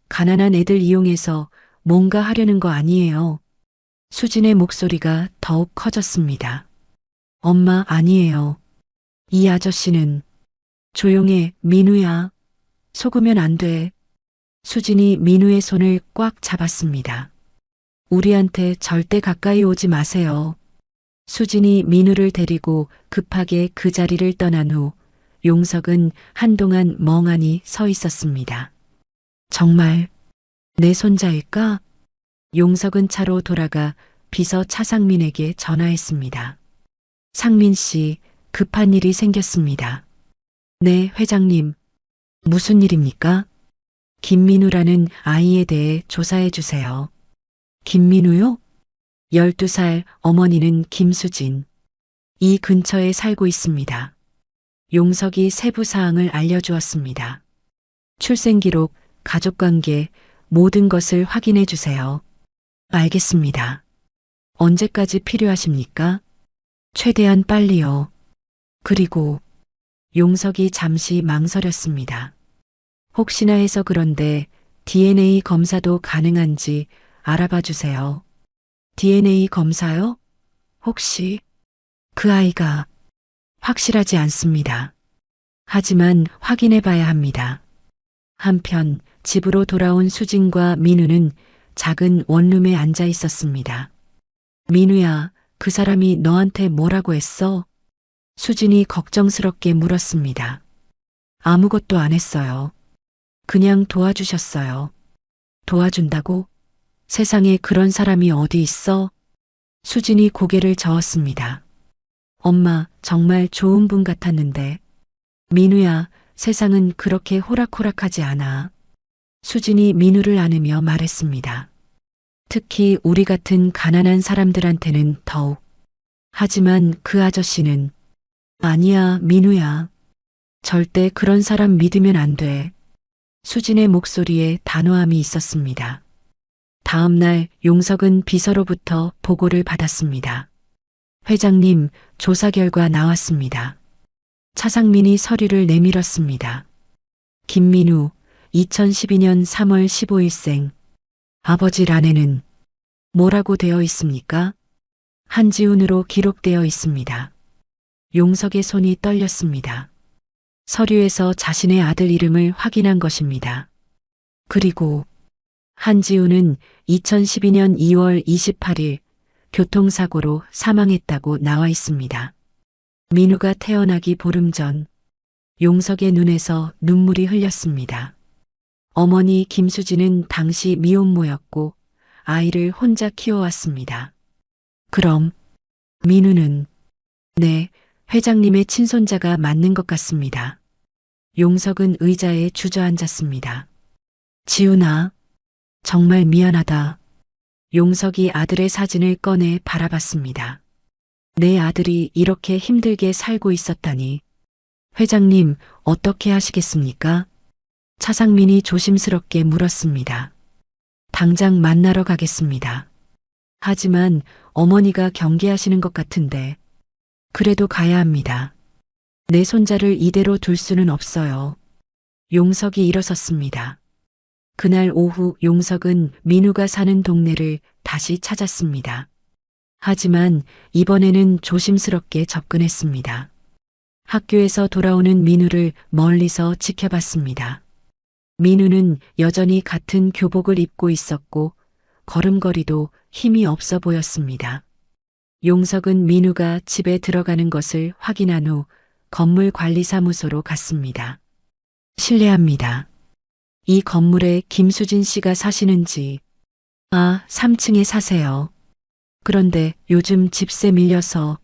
가난한 애들 이용해서 뭔가 하려는 거 아니에요. 수진의 목소리가 더욱 커졌습니다. 엄마, 아니에요. 이 아저씨는 조용해, 민우야. 속으면 안 돼. 수진이 민우의 손을 꽉 잡았습니다. 우리한테 절대 가까이 오지 마세요. 수진이 민우를 데리고 급하게 그 자리를 떠난 후 용석은 한동안 멍하니 서 있었습니다. 정말 내 손자일까? 용석은 차로 돌아가 비서 차상민에게 전화했습니다. 상민 씨, 급한 일이 생겼습니다. 네, 회장님. 무슨 일입니까? 김민우라는 아이에 대해 조사해 주세요. 김민우요? 12살, 어머니는 김수진. 이 근처에 살고 있습니다. 용석이 세부 사항을 알려주었습니다. 출생기록, 가족관계, 모든 것을 확인해 주세요. 알겠습니다. 언제까지 필요하십니까? 최대한 빨리요. 그리고 용석이 잠시 망설였습니다. 혹시나 해서 그런데 DNA 검사도 가능한지 알아봐 주세요. DNA 검사요? 혹시 그 아이가 확실하지 않습니다. 하지만 확인해 봐야 합니다. 한편 집으로 돌아온 수진과 민우는 작은 원룸에 앉아 있었습니다. 민우야, 그 사람이 너한테 뭐라고 했어? 수진이 걱정스럽게 물었습니다. 아무것도 안 했어요. 그냥 도와주셨어요. 도와준다고? 세상에 그런 사람이 어디 있어? 수진이 고개를 저었습니다. 엄마, 정말 좋은 분 같았는데. 민우야, 세상은 그렇게 호락호락하지 않아. 수진이 민우를 안으며 말했습니다. 특히 우리 같은 가난한 사람들한테는 더욱. 하지만 그 아저씨는 아니야, 민우야. 절대 그런 사람 믿으면 안 돼. 수진의 목소리에 단호함이 있었습니다. 다음 날 용석은 비서로부터 보고를 받았습니다. 회장님, 조사 결과 나왔습니다. 차상민이 서류를 내밀었습니다. 김민우, 2012년 3월 15일생. 아버지 란에는 뭐라고 되어 있습니까? 한지훈으로 기록되어 있습니다. 용석의 손이 떨렸습니다. 서류에서 자신의 아들 이름을 확인한 것입니다. 그리고 한지훈은 2012년 2월 28일 교통사고로 사망했다고 나와 있습니다. 민우가 태어나기 보름 전 용석의 눈에서 눈물이 흘렸습니다. 어머니 김수진은 당시 미혼모였고 아이를 혼자 키워왔습니다. 그럼 민우는 네, 회장님의 친손자가 맞는 것 같습니다. 용석은 의자에 주저앉았습니다. 지훈아, 정말 미안하다. 용석이 아들의 사진을 꺼내 바라봤습니다. 내 아들이 이렇게 힘들게 살고 있었다니. 회장님, 어떻게 하시겠습니까? 차상민이 조심스럽게 물었습니다. 당장 만나러 가겠습니다. 하지만 어머니가 경계하시는 것 같은데. 그래도 가야 합니다. 내 손자를 이대로 둘 수는 없어요. 용석이 일어섰습니다. 그날 오후 용석은 민우가 사는 동네를 다시 찾았습니다. 하지만 이번에는 조심스럽게 접근했습니다. 학교에서 돌아오는 민우를 멀리서 지켜봤습니다. 민우는 여전히 같은 교복을 입고 있었고 걸음걸이도 힘이 없어 보였습니다. 용석은 민우가 집에 들어가는 것을 확인한 후 건물관리사무소로 갔습니다. 실례합니다. 이 건물에 김수진 씨가 사시는지. 3층에 사세요. 그런데 요즘 집세 밀려서.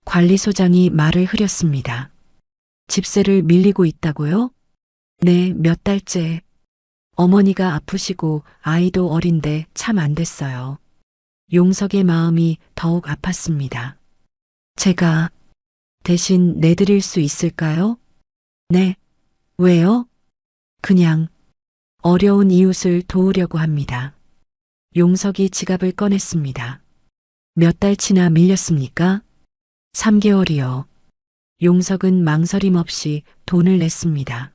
관리소장이 말을 흐렸습니다. 집세를 밀리고 있다고요? 네, 몇 달째. 어머니가 아프시고 아이도 어린데 참 안 됐어요. 용석의 마음이 더욱 아팠습니다. 제가 대신 내드릴 수 있을까요? 네. 왜요? 그냥 어려운 이웃을 도우려고 합니다. 용석이 지갑을 꺼냈습니다. 몇 달치나 밀렸습니까? 3개월이요. 용석은 망설임 없이 돈을 냈습니다.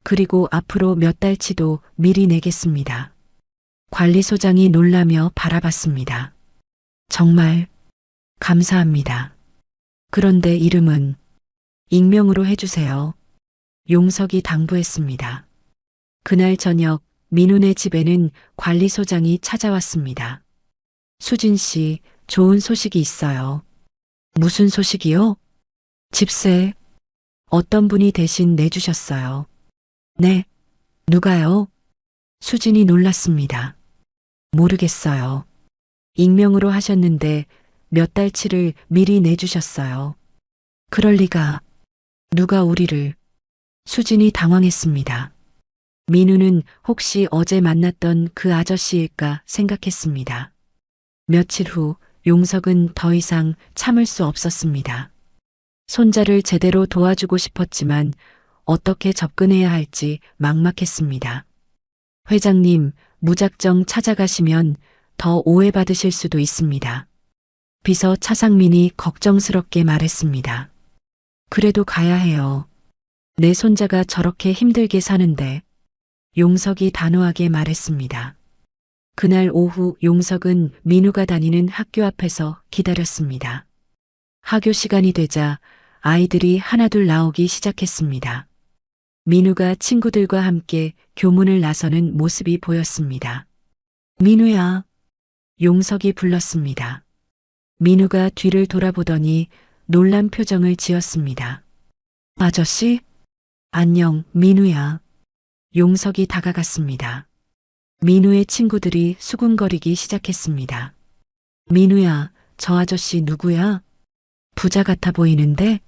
그리고 앞으로 몇 달치도 미리 내겠습니다. 관리소장이 놀라며 바라봤습니다. 정말 감사합니다. 그런데 이름은 익명으로 해주세요. 용석이 당부했습니다. 그날 저녁 민훈의 집에는 관리소장이 찾아왔습니다. 수진 씨, 좋은 소식이 있어요. 무슨 소식이요? 집세. 어떤 분이 대신 내주셨어요. 네. 누가요? 수진이 놀랐습니다. 모르겠어요. 익명으로 하셨는데 몇 달치를 미리 내주셨어요. 그럴 리가. 누가 우리를. 수진이 당황했습니다. 민우는 혹시 어제 만났던 그 아저씨일까 생각했습니다. 며칠 후 용석은 더 이상 참을 수 없었습니다. 손자를 제대로 도와주고 싶었지만 어떻게 접근해야 할지 막막했습니다. 회장님, 무작정 찾아가시면 더 오해받으실 수도 있습니다. 비서 차상민이 걱정스럽게 말했습니다. 그래도 가야 해요. 내 손자가 저렇게 힘들게 사는데. 용석이 단호하게 말했습니다. 그날 오후 용석은 민우가 다니는 학교 앞에서 기다렸습니다. 학교 시간이 되자 아이들이 하나둘 나오기 시작했습니다. 민우가 친구들과 함께 교문을 나서는 모습이 보였습니다. 민우야. 용석이 불렀습니다. 민우가 뒤를 돌아보더니 놀란 표정을 지었습니다. 아저씨? 안녕, 민우야. 용석이 다가갔습니다. 민우의 친구들이 수군거리기 시작했습니다. 민우야, 저 아저씨 누구야? 부자 같아 보이는데?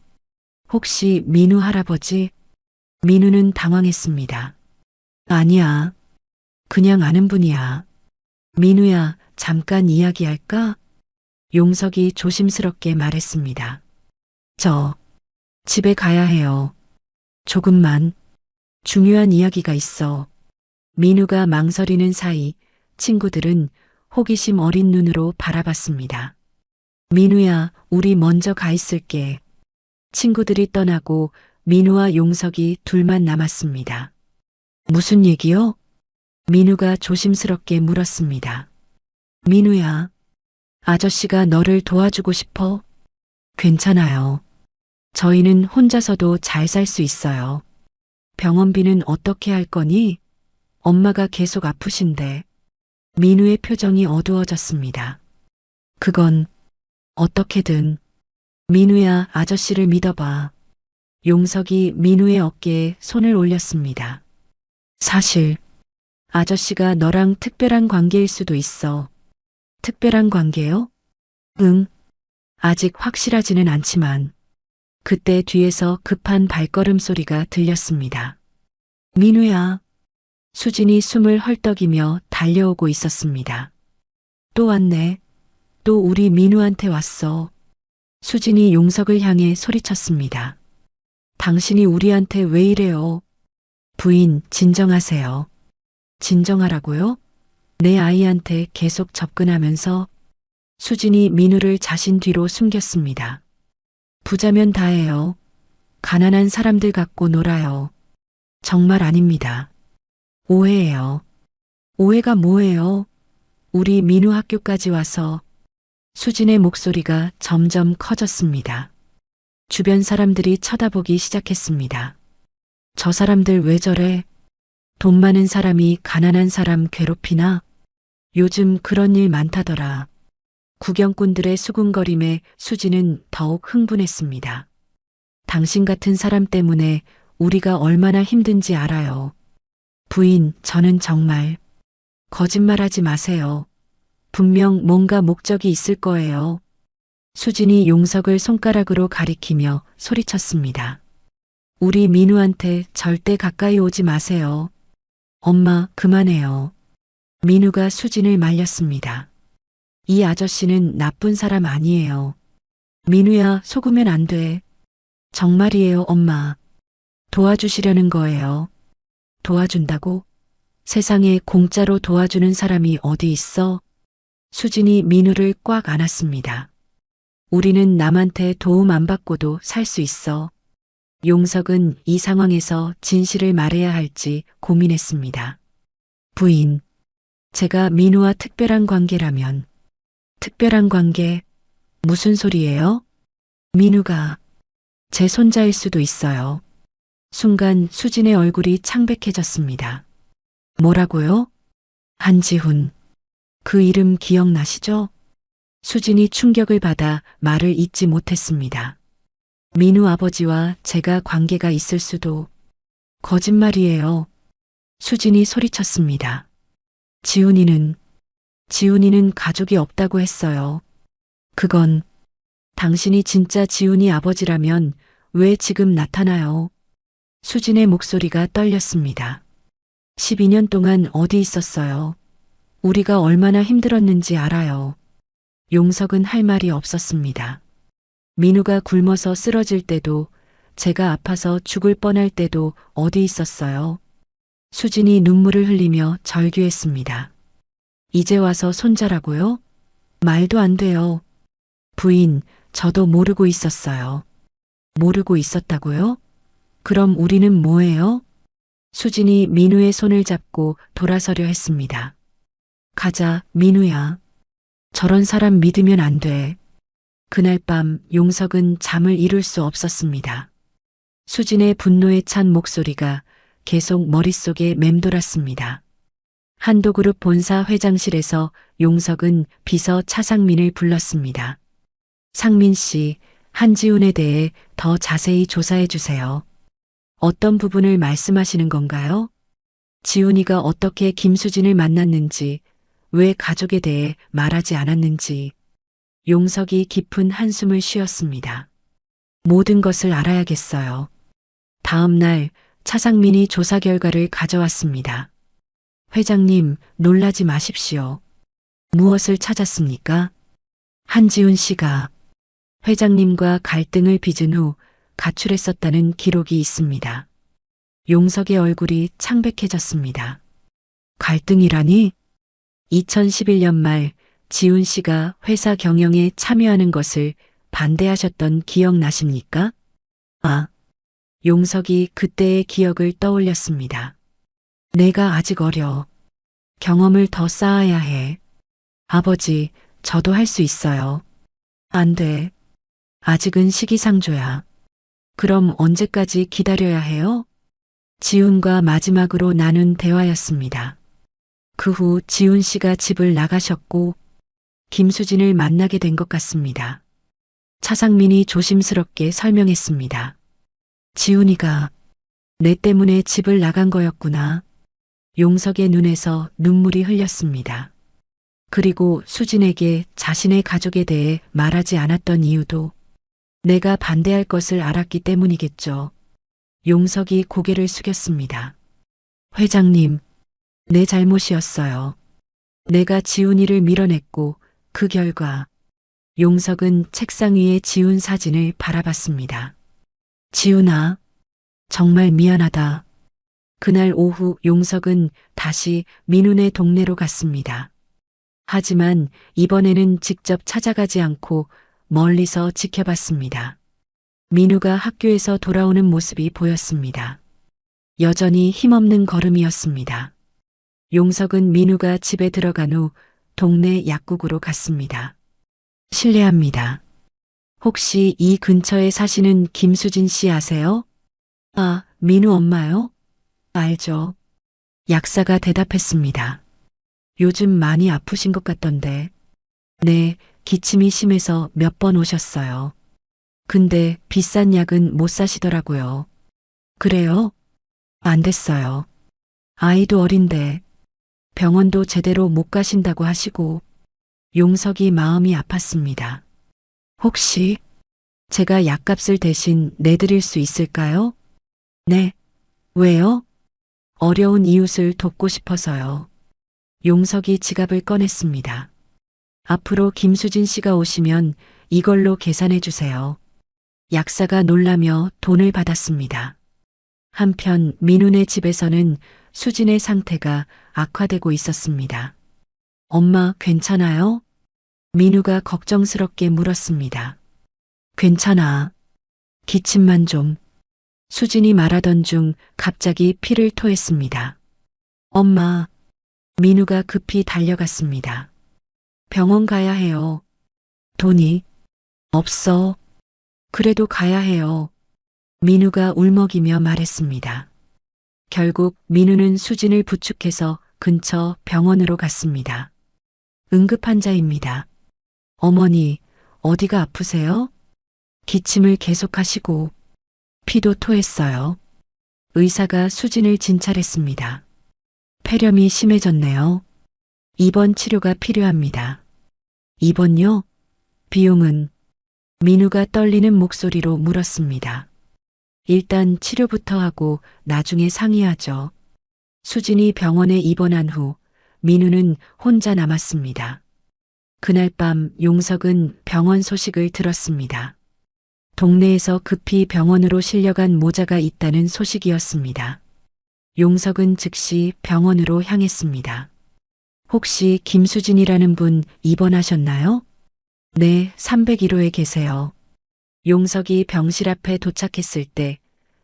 혹시 민우 할아버지? 민우는 당황했습니다. 아니야. 그냥 아는 분이야. 민우야, 잠깐 이야기할까? 용석이 조심스럽게 말했습니다. 저, 집에 가야 해요. 조금만. 중요한 이야기가 있어. 민우가 망설이는 사이 친구들은 호기심 어린 눈으로 바라봤습니다. 민우야, 우리 먼저 가 있을게. 친구들이 떠나고 민우와 용석이 둘만 남았습니다. 무슨 얘기요? 민우가 조심스럽게 물었습니다. 민우야, 아저씨가 너를 도와주고 싶어? 괜찮아요. 저희는 혼자서도 잘 살 수 있어요. 병원비는 어떻게 할 거니? 엄마가 계속 아프신데. 민우의 표정이 어두워졌습니다. 그건 어떻게든. 민우야, 아저씨를 믿어봐. 용석이 민우의 어깨에 손을 올렸습니다. 사실 아저씨가 너랑 특별한 관계일 수도 있어. 특별한 관계요? 응. 아직 확실하지는 않지만. 그때 뒤에서 급한 발걸음 소리가 들렸습니다. 민우야. 수진이 숨을 헐떡이며 달려오고 있었습니다. 또 왔네. 또 우리 민우한테 왔어. 수진이 용석을 향해 소리쳤습니다. 당신이 우리한테 왜 이래요? 부인, 진정하세요. 진정하라고요? 내 아이한테 계속 접근하면서. 수진이 민우를 자신 뒤로 숨겼습니다. 부자면 다해요. 가난한 사람들 갖고 놀아요. 정말 아닙니다. 오해예요. 오해가 뭐예요? 우리 민우 학교까지 와서. 수진의 목소리가 점점 커졌습니다. 주변 사람들이 쳐다보기 시작했습니다. 저 사람들 왜 저래? 돈 많은 사람이 가난한 사람 괴롭히나? 요즘 그런 일 많다더라. 구경꾼들의 수군거림에 수진은 더욱 흥분했습니다. 당신 같은 사람 때문에 우리가 얼마나 힘든지 알아요. 부인, 저는 정말. 거짓말하지 마세요. 분명 뭔가 목적이 있을 거예요. 수진이 용석을 손가락으로 가리키며 소리쳤습니다. 우리 민우한테 절대 가까이 오지 마세요. 엄마, 그만해요. 민우가 수진을 말렸습니다. 이 아저씨는 나쁜 사람 아니에요. 민우야, 속으면 안 돼. 정말이에요, 엄마. 도와주시려는 거예요. 도와준다고? 세상에 공짜로 도와주는 사람이 어디 있어? 수진이 민우를 꽉 안았습니다. 우리는 남한테 도움 안 받고도 살 수 있어. 용석은 이 상황에서 진실을 말해야 할지 고민했습니다. 부인, 제가 민우와 특별한 관계라면. 특별한 관계? 무슨 소리예요? 민우가 제 손자일 수도 있어요. 순간 수진의 얼굴이 창백해졌습니다. 뭐라고요? 한지훈. 그 이름 기억나시죠? 수진이 충격을 받아 말을 잇지 못했습니다. 민우 아버지와 제가 관계가 있을 수도. 거짓말이에요. 수진이 소리쳤습니다. 지훈이는 지훈이는 가족이 없다고 했어요. 그건 당신이 진짜 지훈이 아버지라면 왜 지금 나타나요? 수진의 목소리가 떨렸습니다. 12년 동안 어디 있었어요? 우리가 얼마나 힘들었는지 알아요. 용석은 할 말이 없었습니다. 민우가 굶어서 쓰러질 때도, 제가 아파서 죽을 뻔할 때도 어디 있었어요? 수진이 눈물을 흘리며 절규했습니다. 이제 와서 손자라고요? 말도 안 돼요. 부인, 저도 모르고 있었어요. 모르고 있었다고요? 그럼 우리는 뭐예요? 수진이 민우의 손을 잡고 돌아서려 했습니다. 가자, 민우야. 저런 사람 믿으면 안 돼. 그날 밤 용석은 잠을 이룰 수 없었습니다. 수진의 분노에 찬 목소리가 계속 머릿속에 맴돌았습니다. 한도그룹 본사 회장실에서 용석은 비서 차상민을 불렀습니다. 상민 씨, 한지훈에 대해 더 자세히 조사해 주세요. 어떤 부분을 말씀하시는 건가요? 지훈이가 어떻게 김수진을 만났는지, 왜 가족에 대해 말하지 않았는지. 용석이 깊은 한숨을 쉬었습니다. 모든 것을 알아야겠어요. 다음 날 차상민이 조사 결과를 가져왔습니다. 회장님, 놀라지 마십시오. 무엇을 찾았습니까? 한지훈 씨가 회장님과 갈등을 빚은 후 가출했었다는 기록이 있습니다. 용석의 얼굴이 창백해졌습니다. 갈등이라니? 2011년 말 지훈 씨가 회사 경영에 참여하는 것을 반대하셨던 기억 나십니까? 아, 용석이 그때의 기억을 떠올렸습니다. 내가 아직 어려. 경험을 더 쌓아야 해. 아버지, 저도 할 수 있어요. 안 돼. 아직은 시기상조야. 그럼 언제까지 기다려야 해요? 지훈과 마지막으로 나눈 대화였습니다. 그 후 지훈 씨가 집을 나가셨고 김수진을 만나게 된 것 같습니다. 차상민이 조심스럽게 설명했습니다. 지훈이가 내 때문에 집을 나간 거였구나. 용석의 눈에서 눈물이 흘렸습니다. 그리고 수진에게 자신의 가족에 대해 말하지 않았던 이유도 내가 반대할 것을 알았기 때문이겠죠. 용석이 고개를 숙였습니다. 회장님, 내 잘못이었어요. 내가 지훈이를 밀어냈고 그 결과 용석은 책상 위에 지훈 사진을 바라봤습니다. 지훈아, 정말 미안하다. 그날 오후 용석은 다시 민훈의 동네로 갔습니다. 하지만 이번에는 직접 찾아가지 않고 멀리서 지켜봤습니다. 민우가 학교에서 돌아오는 모습이 보였습니다. 여전히 힘없는 걸음이었습니다. 용석은 민우가 집에 들어간 후 동네 약국으로 갔습니다. 실례합니다. 혹시 이 근처에 사시는 김수진 씨 아세요? 아, 민우 엄마요? 알죠. 약사가 대답했습니다. 요즘 많이 아프신 것 같던데. 네, 기침이 심해서 몇 번 오셨어요. 근데 비싼 약은 못 사시더라고요. 그래요? 안 됐어요. 아이도 어린데 병원도 제대로 못 가신다고 하시고. 용석이 마음이 아팠습니다. 혹시 제가 약값을 대신 내드릴 수 있을까요? 네. 왜요? 어려운 이웃을 돕고 싶어서요. 용석이 지갑을 꺼냈습니다. 앞으로 김수진 씨가 오시면 이걸로 계산해 주세요. 약사가 놀라며 돈을 받았습니다. 한편 민훈의 집에서는 수진의 상태가 악화되고 있었습니다. 엄마, 괜찮아요? 민우가 걱정스럽게 물었습니다. 괜찮아. 기침만 좀. 수진이 말하던 중 갑자기 피를 토했습니다. 엄마. 민우가 급히 달려갔습니다. 병원 가야 해요. 돈이 없어. 그래도 가야 해요. 민우가 울먹이며 말했습니다. 결국 민우는 수진을 부축해서 근처 병원으로 갔습니다. 응급환자입니다. 어머니, 어디가 아프세요? 기침을 계속하시고 피도 토했어요. 의사가 수진을 진찰했습니다. 폐렴이 심해졌네요. 입원 치료가 필요합니다. 입원요? 비용은? 민우가 떨리는 목소리로 물었습니다. 일단 치료부터 하고 나중에 상의하죠. 수진이 병원에 입원한 후 민우는 혼자 남았습니다. 그날 밤 용석은 병원 소식을 들었습니다. 동네에서 급히 병원으로 실려간 모자가 있다는 소식이었습니다. 용석은 즉시 병원으로 향했습니다. 혹시 김수진이라는 분 입원하셨나요? 네, 301호에 계세요. 용석이 병실 앞에 도착했을 때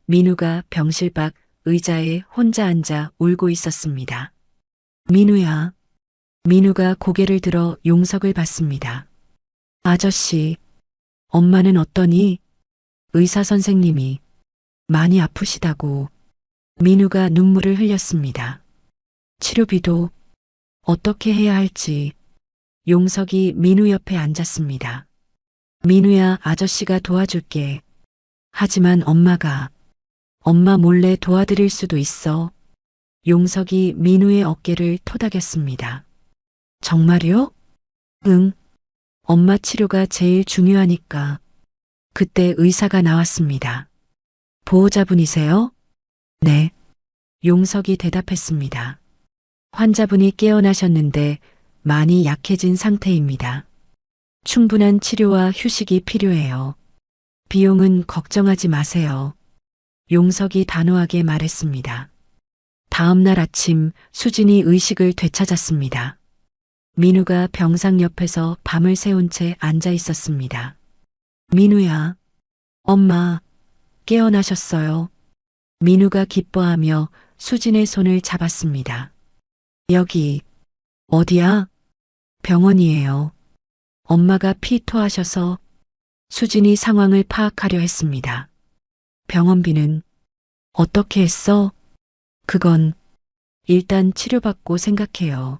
민우가 병실 밖 의자에 혼자 앉아 울고 있었습니다. 민우야. 민우가 고개를 들어 용석을 봤습니다. 아저씨, 엄마는 어떠니? 의사 선생님이 많이 아프시다고. 민우가 눈물을 흘렸습니다. 치료비도 어떻게 해야 할지. 용석이 민우 옆에 앉았습니다. 민우야, 아저씨가 도와줄게. 하지만 엄마 몰래 도와드릴 수도 있어. 용석이 민우의 어깨를 토닥였습니다. 정말요? 응. 엄마 치료가 제일 중요하니까. 그때 의사가 나왔습니다. 보호자분이세요? 네. 용석이 대답했습니다. 환자분이 깨어나셨는데 많이 약해진 상태입니다. 충분한 치료와 휴식이 필요해요. 비용은 걱정하지 마세요. 용석이 단호하게 말했습니다. 다음 날 아침 수진이 의식을 되찾았습니다. 민우가 병상 옆에서 밤을 새운 채 앉아 있었습니다. 민우야, 엄마, 깨어나셨어요. 민우가 기뻐하며 수진의 손을 잡았습니다. 여기, 어디야? 병원이에요. 엄마가 피토하셔서. 수진이 상황을 파악하려 했습니다. 병원비는 어떻게 했어? 그건 일단 치료받고 생각해요.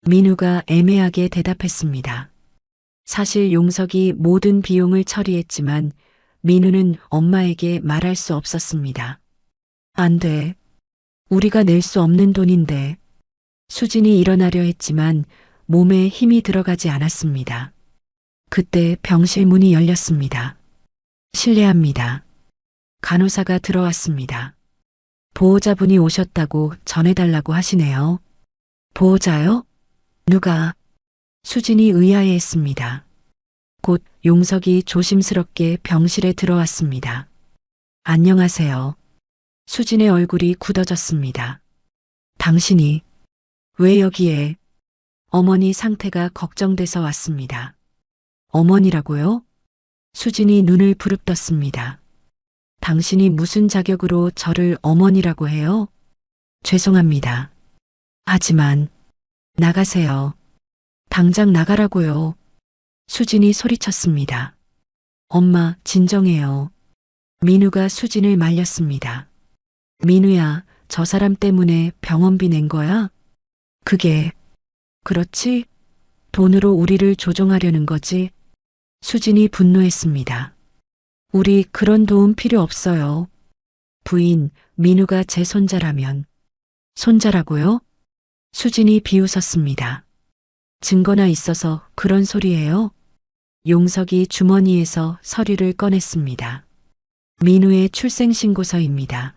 민우가 애매하게 대답했습니다. 사실 용석이 모든 비용을 처리했지만 민우는 엄마에게 말할 수 없었습니다. 안 돼. 우리가 낼 수 없는 돈인데. 수진이 일어나려 했지만 몸에 힘이 들어가지 않았습니다. 그때 병실 문이 열렸습니다. 실례합니다. 간호사가 들어왔습니다. 보호자분이 오셨다고 전해달라고 하시네요. 보호자요? 누가? 수진이 의아해했습니다. 곧 용석이 조심스럽게 병실에 들어왔습니다. 안녕하세요. 수진의 얼굴이 굳어졌습니다. 당신이 왜 여기에? 어머니 상태가 걱정돼서 왔습니다. 어머니라고요? 수진이 눈을 부릅떴습니다. 당신이 무슨 자격으로 저를 어머니라고 해요? 죄송합니다. 하지만 나가세요. 당장 나가라고요. 수진이 소리쳤습니다. 엄마, 진정해요. 민우가 수진을 말렸습니다. 민우야, 저 사람 때문에 병원비 낸 거야? 그게, 그렇지? 돈으로 우리를 조종하려는 거지? 수진이 분노했습니다. 우리 그런 도움 필요 없어요. 부인, 민우가 제 손자라면. 손자라고요? 수진이 비웃었습니다. 증거나 있어서 그런 소리예요? 용석이 주머니에서 서류를 꺼냈습니다. 민우의 출생신고서입니다.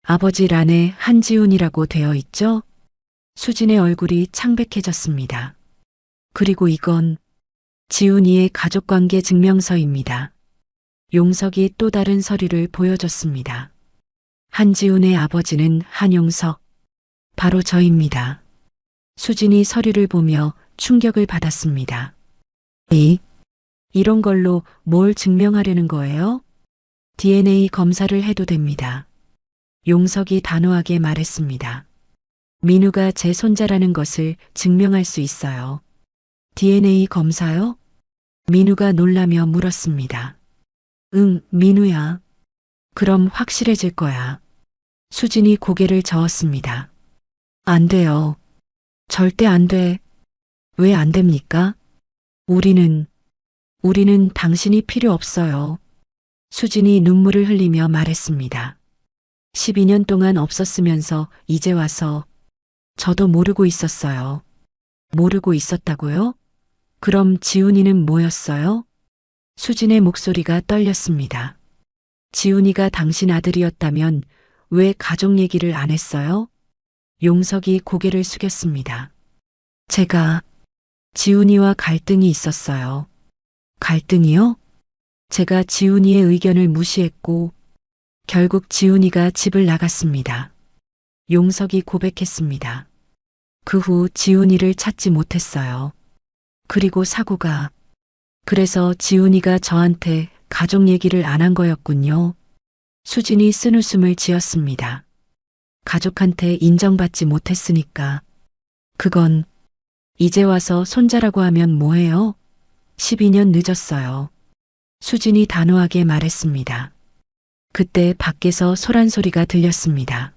아버지 란에 한지훈이라고 되어 있죠? 수진의 얼굴이 창백해졌습니다. 그리고 이건 지훈이의 가족관계 증명서입니다. 용석이 또 다른 서류를 보여줬습니다. 한지훈의 아버지는 한용석, 바로 저입니다. 수진이 서류를 보며 충격을 받았습니다. 이런 걸로 뭘 증명하려는 거예요? DNA 검사를 해도 됩니다. 용석이 단호하게 말했습니다. 민우가 제 손자라는 것을 증명할 수 있어요. DNA 검사요? 민우가 놀라며 물었습니다. 응, 민우야. 그럼 확실해질 거야. 수진이 고개를 저었습니다. 안 돼요. 절대 안 돼. 왜 안 됩니까? 우리는 당신이 필요 없어요. 수진이 눈물을 흘리며 말했습니다. 12년 동안 없었으면서 이제 와서 저도 모르고 있었어요. 모르고 있었다고요? 그럼 지훈이는 뭐였어요? 수진의 목소리가 떨렸습니다. 지훈이가 당신 아들이었다면 왜 가족 얘기를 안 했어요? 용석이 고개를 숙였습니다. 제가 지훈이와 갈등이 있었어요. 갈등이요? 제가 지훈이의 의견을 무시했고 결국 지훈이가 집을 나갔습니다. 용석이 고백했습니다. 그 후 지훈이를 찾지 못했어요. 그리고 사고가 그래서 지훈이가 저한테 가족 얘기를 안 한 거였군요. 수진이 쓴웃음을 지었습니다. 가족한테 인정받지 못했으니까. 그건 이제 와서 손자라고 하면 뭐해요? 12년 늦었어요. 수진이 단호하게 말했습니다. 그때 밖에서 소란 소리가 들렸습니다.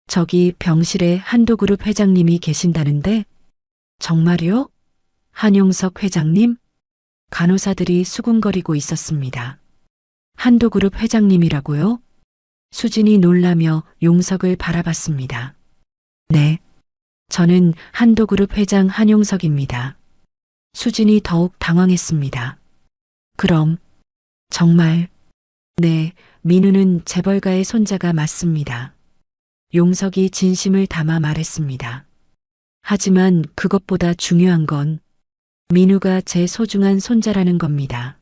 저기 병실에 한도그룹 회장님이 계신다는데? 정말요? 한용석 회장님? 간호사들이 수군거리고 있었습니다. 한도그룹 회장님이라고요? 수진이 놀라며 용석을 바라봤습니다. 네. 저는 한도그룹 회장 한용석입니다. 수진이 더욱 당황했습니다. 그럼 정말 네, 민우는 재벌가의 손자가 맞습니다. 용석이 진심을 담아 말했습니다. 하지만 그것보다 중요한 건 민우가 제 소중한 손자라는 겁니다.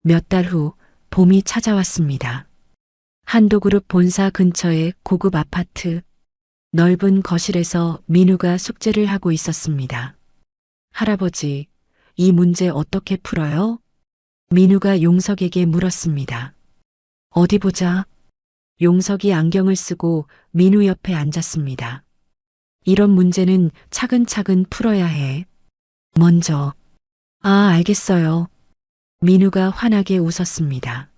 몇 달 후 봄이 찾아왔습니다. 한도그룹 본사 근처의 고급 아파트, 넓은 거실에서 민우가 숙제를 하고 있었습니다. 할아버지, 이 문제 어떻게 풀어요? 민우가 용석에게 물었습니다. 어디 보자. 용석이 안경을 쓰고 민우 옆에 앉았습니다. 이런 문제는 차근차근 풀어야 해. 먼저, 알겠어요. 민우가 환하게 웃었습니다.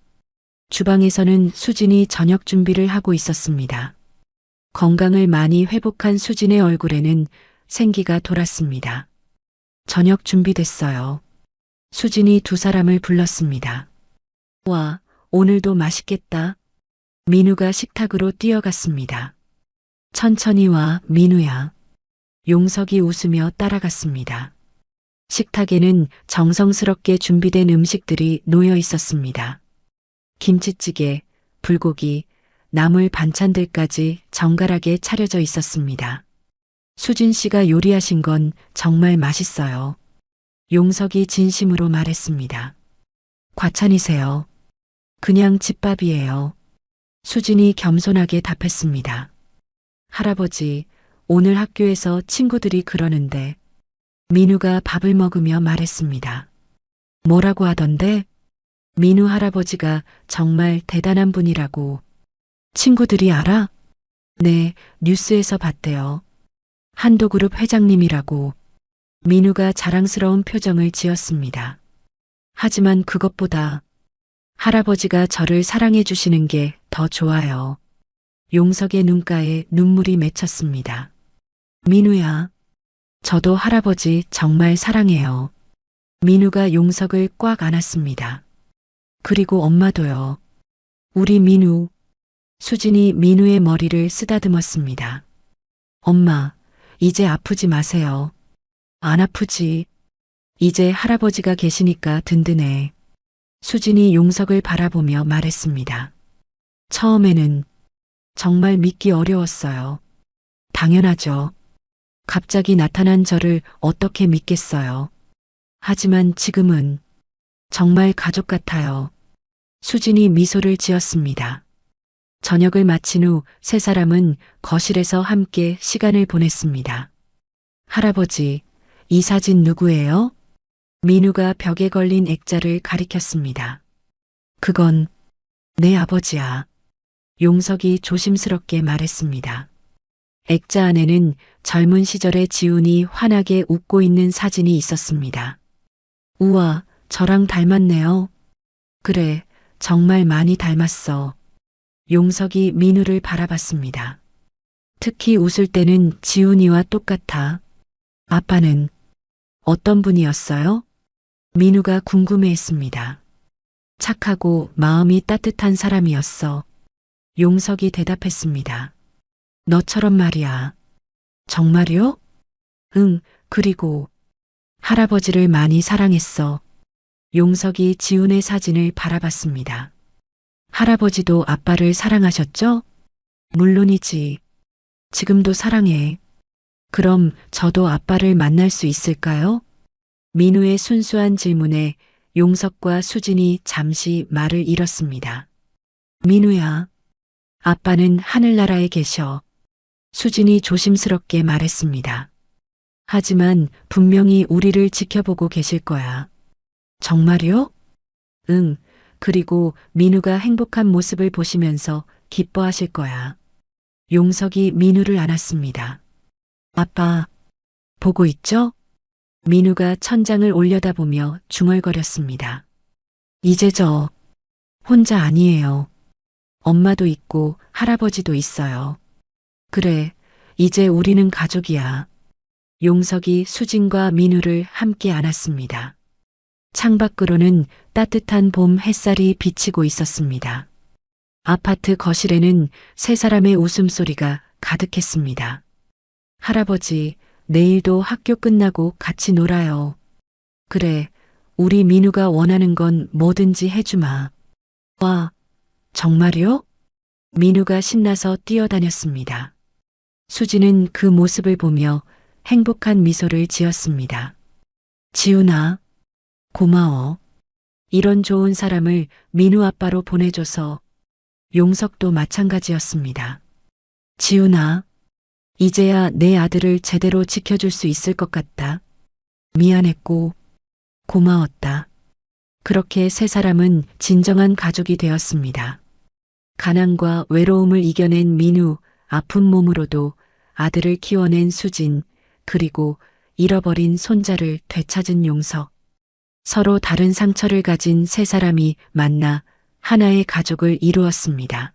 주방에서는 수진이 저녁 준비를 하고 있었습니다. 건강을 많이 회복한 수진의 얼굴에는 생기가 돌았습니다. 저녁 준비됐어요. 수진이 두 사람을 불렀습니다. 와, 오늘도 맛있겠다. 민우가 식탁으로 뛰어갔습니다. 천천히 와, 민우야. 용석이 웃으며 따라갔습니다. 식탁에는 정성스럽게 준비된 음식들이 놓여 있었습니다. 김치찌개, 불고기, 나물 반찬들까지 정갈하게 차려져 있었습니다. 수진 씨가 요리하신 건 정말 맛있어요. 용석이 진심으로 말했습니다. 과찬이세요. 그냥 집밥이에요. 수진이 겸손하게 답했습니다. 할아버지, 오늘 학교에서 친구들이 그러는데 민우가 밥을 먹으며 말했습니다. 뭐라고 하던데? 민우 할아버지가 정말 대단한 분이라고. 친구들이 알아? 네, 뉴스에서 봤대요. 한도그룹 회장님이라고. 민우가 자랑스러운 표정을 지었습니다. 하지만 그것보다 할아버지가 저를 사랑해 주시는 게 더 좋아요. 용석의 눈가에 눈물이 맺혔습니다. 민우야, 저도 할아버지 정말 사랑해요. 민우가 용석을 꽉 안았습니다. 그리고 엄마도요. 우리 민우. 수진이 민우의 머리를 쓰다듬었습니다. 엄마, 이제 아프지 마세요. 안 아프지. 이제 할아버지가 계시니까 든든해. 수진이 용석을 바라보며 말했습니다. 처음에는 정말 믿기 어려웠어요. 당연하죠. 갑자기 나타난 저를 어떻게 믿겠어요. 하지만 지금은 정말 가족 같아요. 수진이 미소를 지었습니다. 저녁을 마친 후 세 사람은 거실에서 함께 시간을 보냈습니다. 할아버지, 이 사진 누구예요? 민우가 벽에 걸린 액자를 가리켰습니다. 그건 내 아버지야. 용석이 조심스럽게 말했습니다. 액자 안에는 젊은 시절의 지훈이 환하게 웃고 있는 사진이 있었습니다. 우와, 저랑 닮았네요. 그래, 정말 많이 닮았어. 용석이 민우를 바라봤습니다. 특히 웃을 때는 지훈이와 똑같아. 아빠는 어떤 분이었어요? 민우가 궁금해했습니다. 착하고 마음이 따뜻한 사람이었어. 용석이 대답했습니다. 너처럼 말이야. 정말요? 응, 그리고 할아버지를 많이 사랑했어. 용석이 지훈의 사진을 바라봤습니다. 할아버지도 아빠를 사랑하셨죠? 물론이지. 지금도 사랑해. 그럼 저도 아빠를 만날 수 있을까요? 민우의 순수한 질문에 용석과 수진이 잠시 말을 잃었습니다. 민우야, 아빠는 하늘나라에 계셔. 수진이 조심스럽게 말했습니다. 하지만 분명히 우리를 지켜보고 계실 거야. 정말요? 응, 그리고 민우가 행복한 모습을 보시면서 기뻐하실 거야. 용석이 민우를 안았습니다. 아빠, 보고 있죠? 민우가 천장을 올려다보며 중얼거렸습니다. 이제 저 혼자 아니에요. 엄마도 있고 할아버지도 있어요. 그래, 이제 우리는 가족이야. 용석이 수진과 민우를 함께 안았습니다. 창밖으로는 따뜻한 봄 햇살이 비치고 있었습니다. 아파트 거실에는 세 사람의 웃음소리가 가득했습니다. 할아버지, 내일도 학교 끝나고 같이 놀아요. 그래, 우리 민우가 원하는 건 뭐든지 해주마. 와, 정말요? 민우가 신나서 뛰어다녔습니다. 수지는 그 모습을 보며 행복한 미소를 지었습니다. 지훈아, 고마워. 이런 좋은 사람을 민우 아빠로 보내줘서. 용석도 마찬가지였습니다. 지훈아, 이제야 내 아들을 제대로 지켜줄 수 있을 것 같다. 미안했고 고마웠다. 그렇게 세 사람은 진정한 가족이 되었습니다. 가난과 외로움을 이겨낸 민우, 아픈 몸으로도 아들을 키워낸 수진, 그리고 잃어버린 손자를 되찾은 용석. 서로 다른 상처를 가진 세 사람이 만나 하나의 가족을 이루었습니다.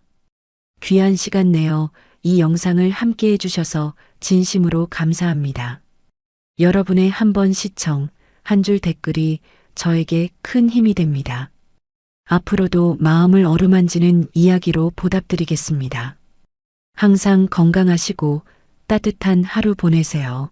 귀한 시간 내어 이 영상을 함께 해주셔서 진심으로 감사합니다. 여러분의 한 번 시청, 한 줄 댓글이 저에게 큰 힘이 됩니다. 앞으로도 마음을 어루만지는 이야기로 보답드리겠습니다. 항상 건강하시고 따뜻한 하루 보내세요.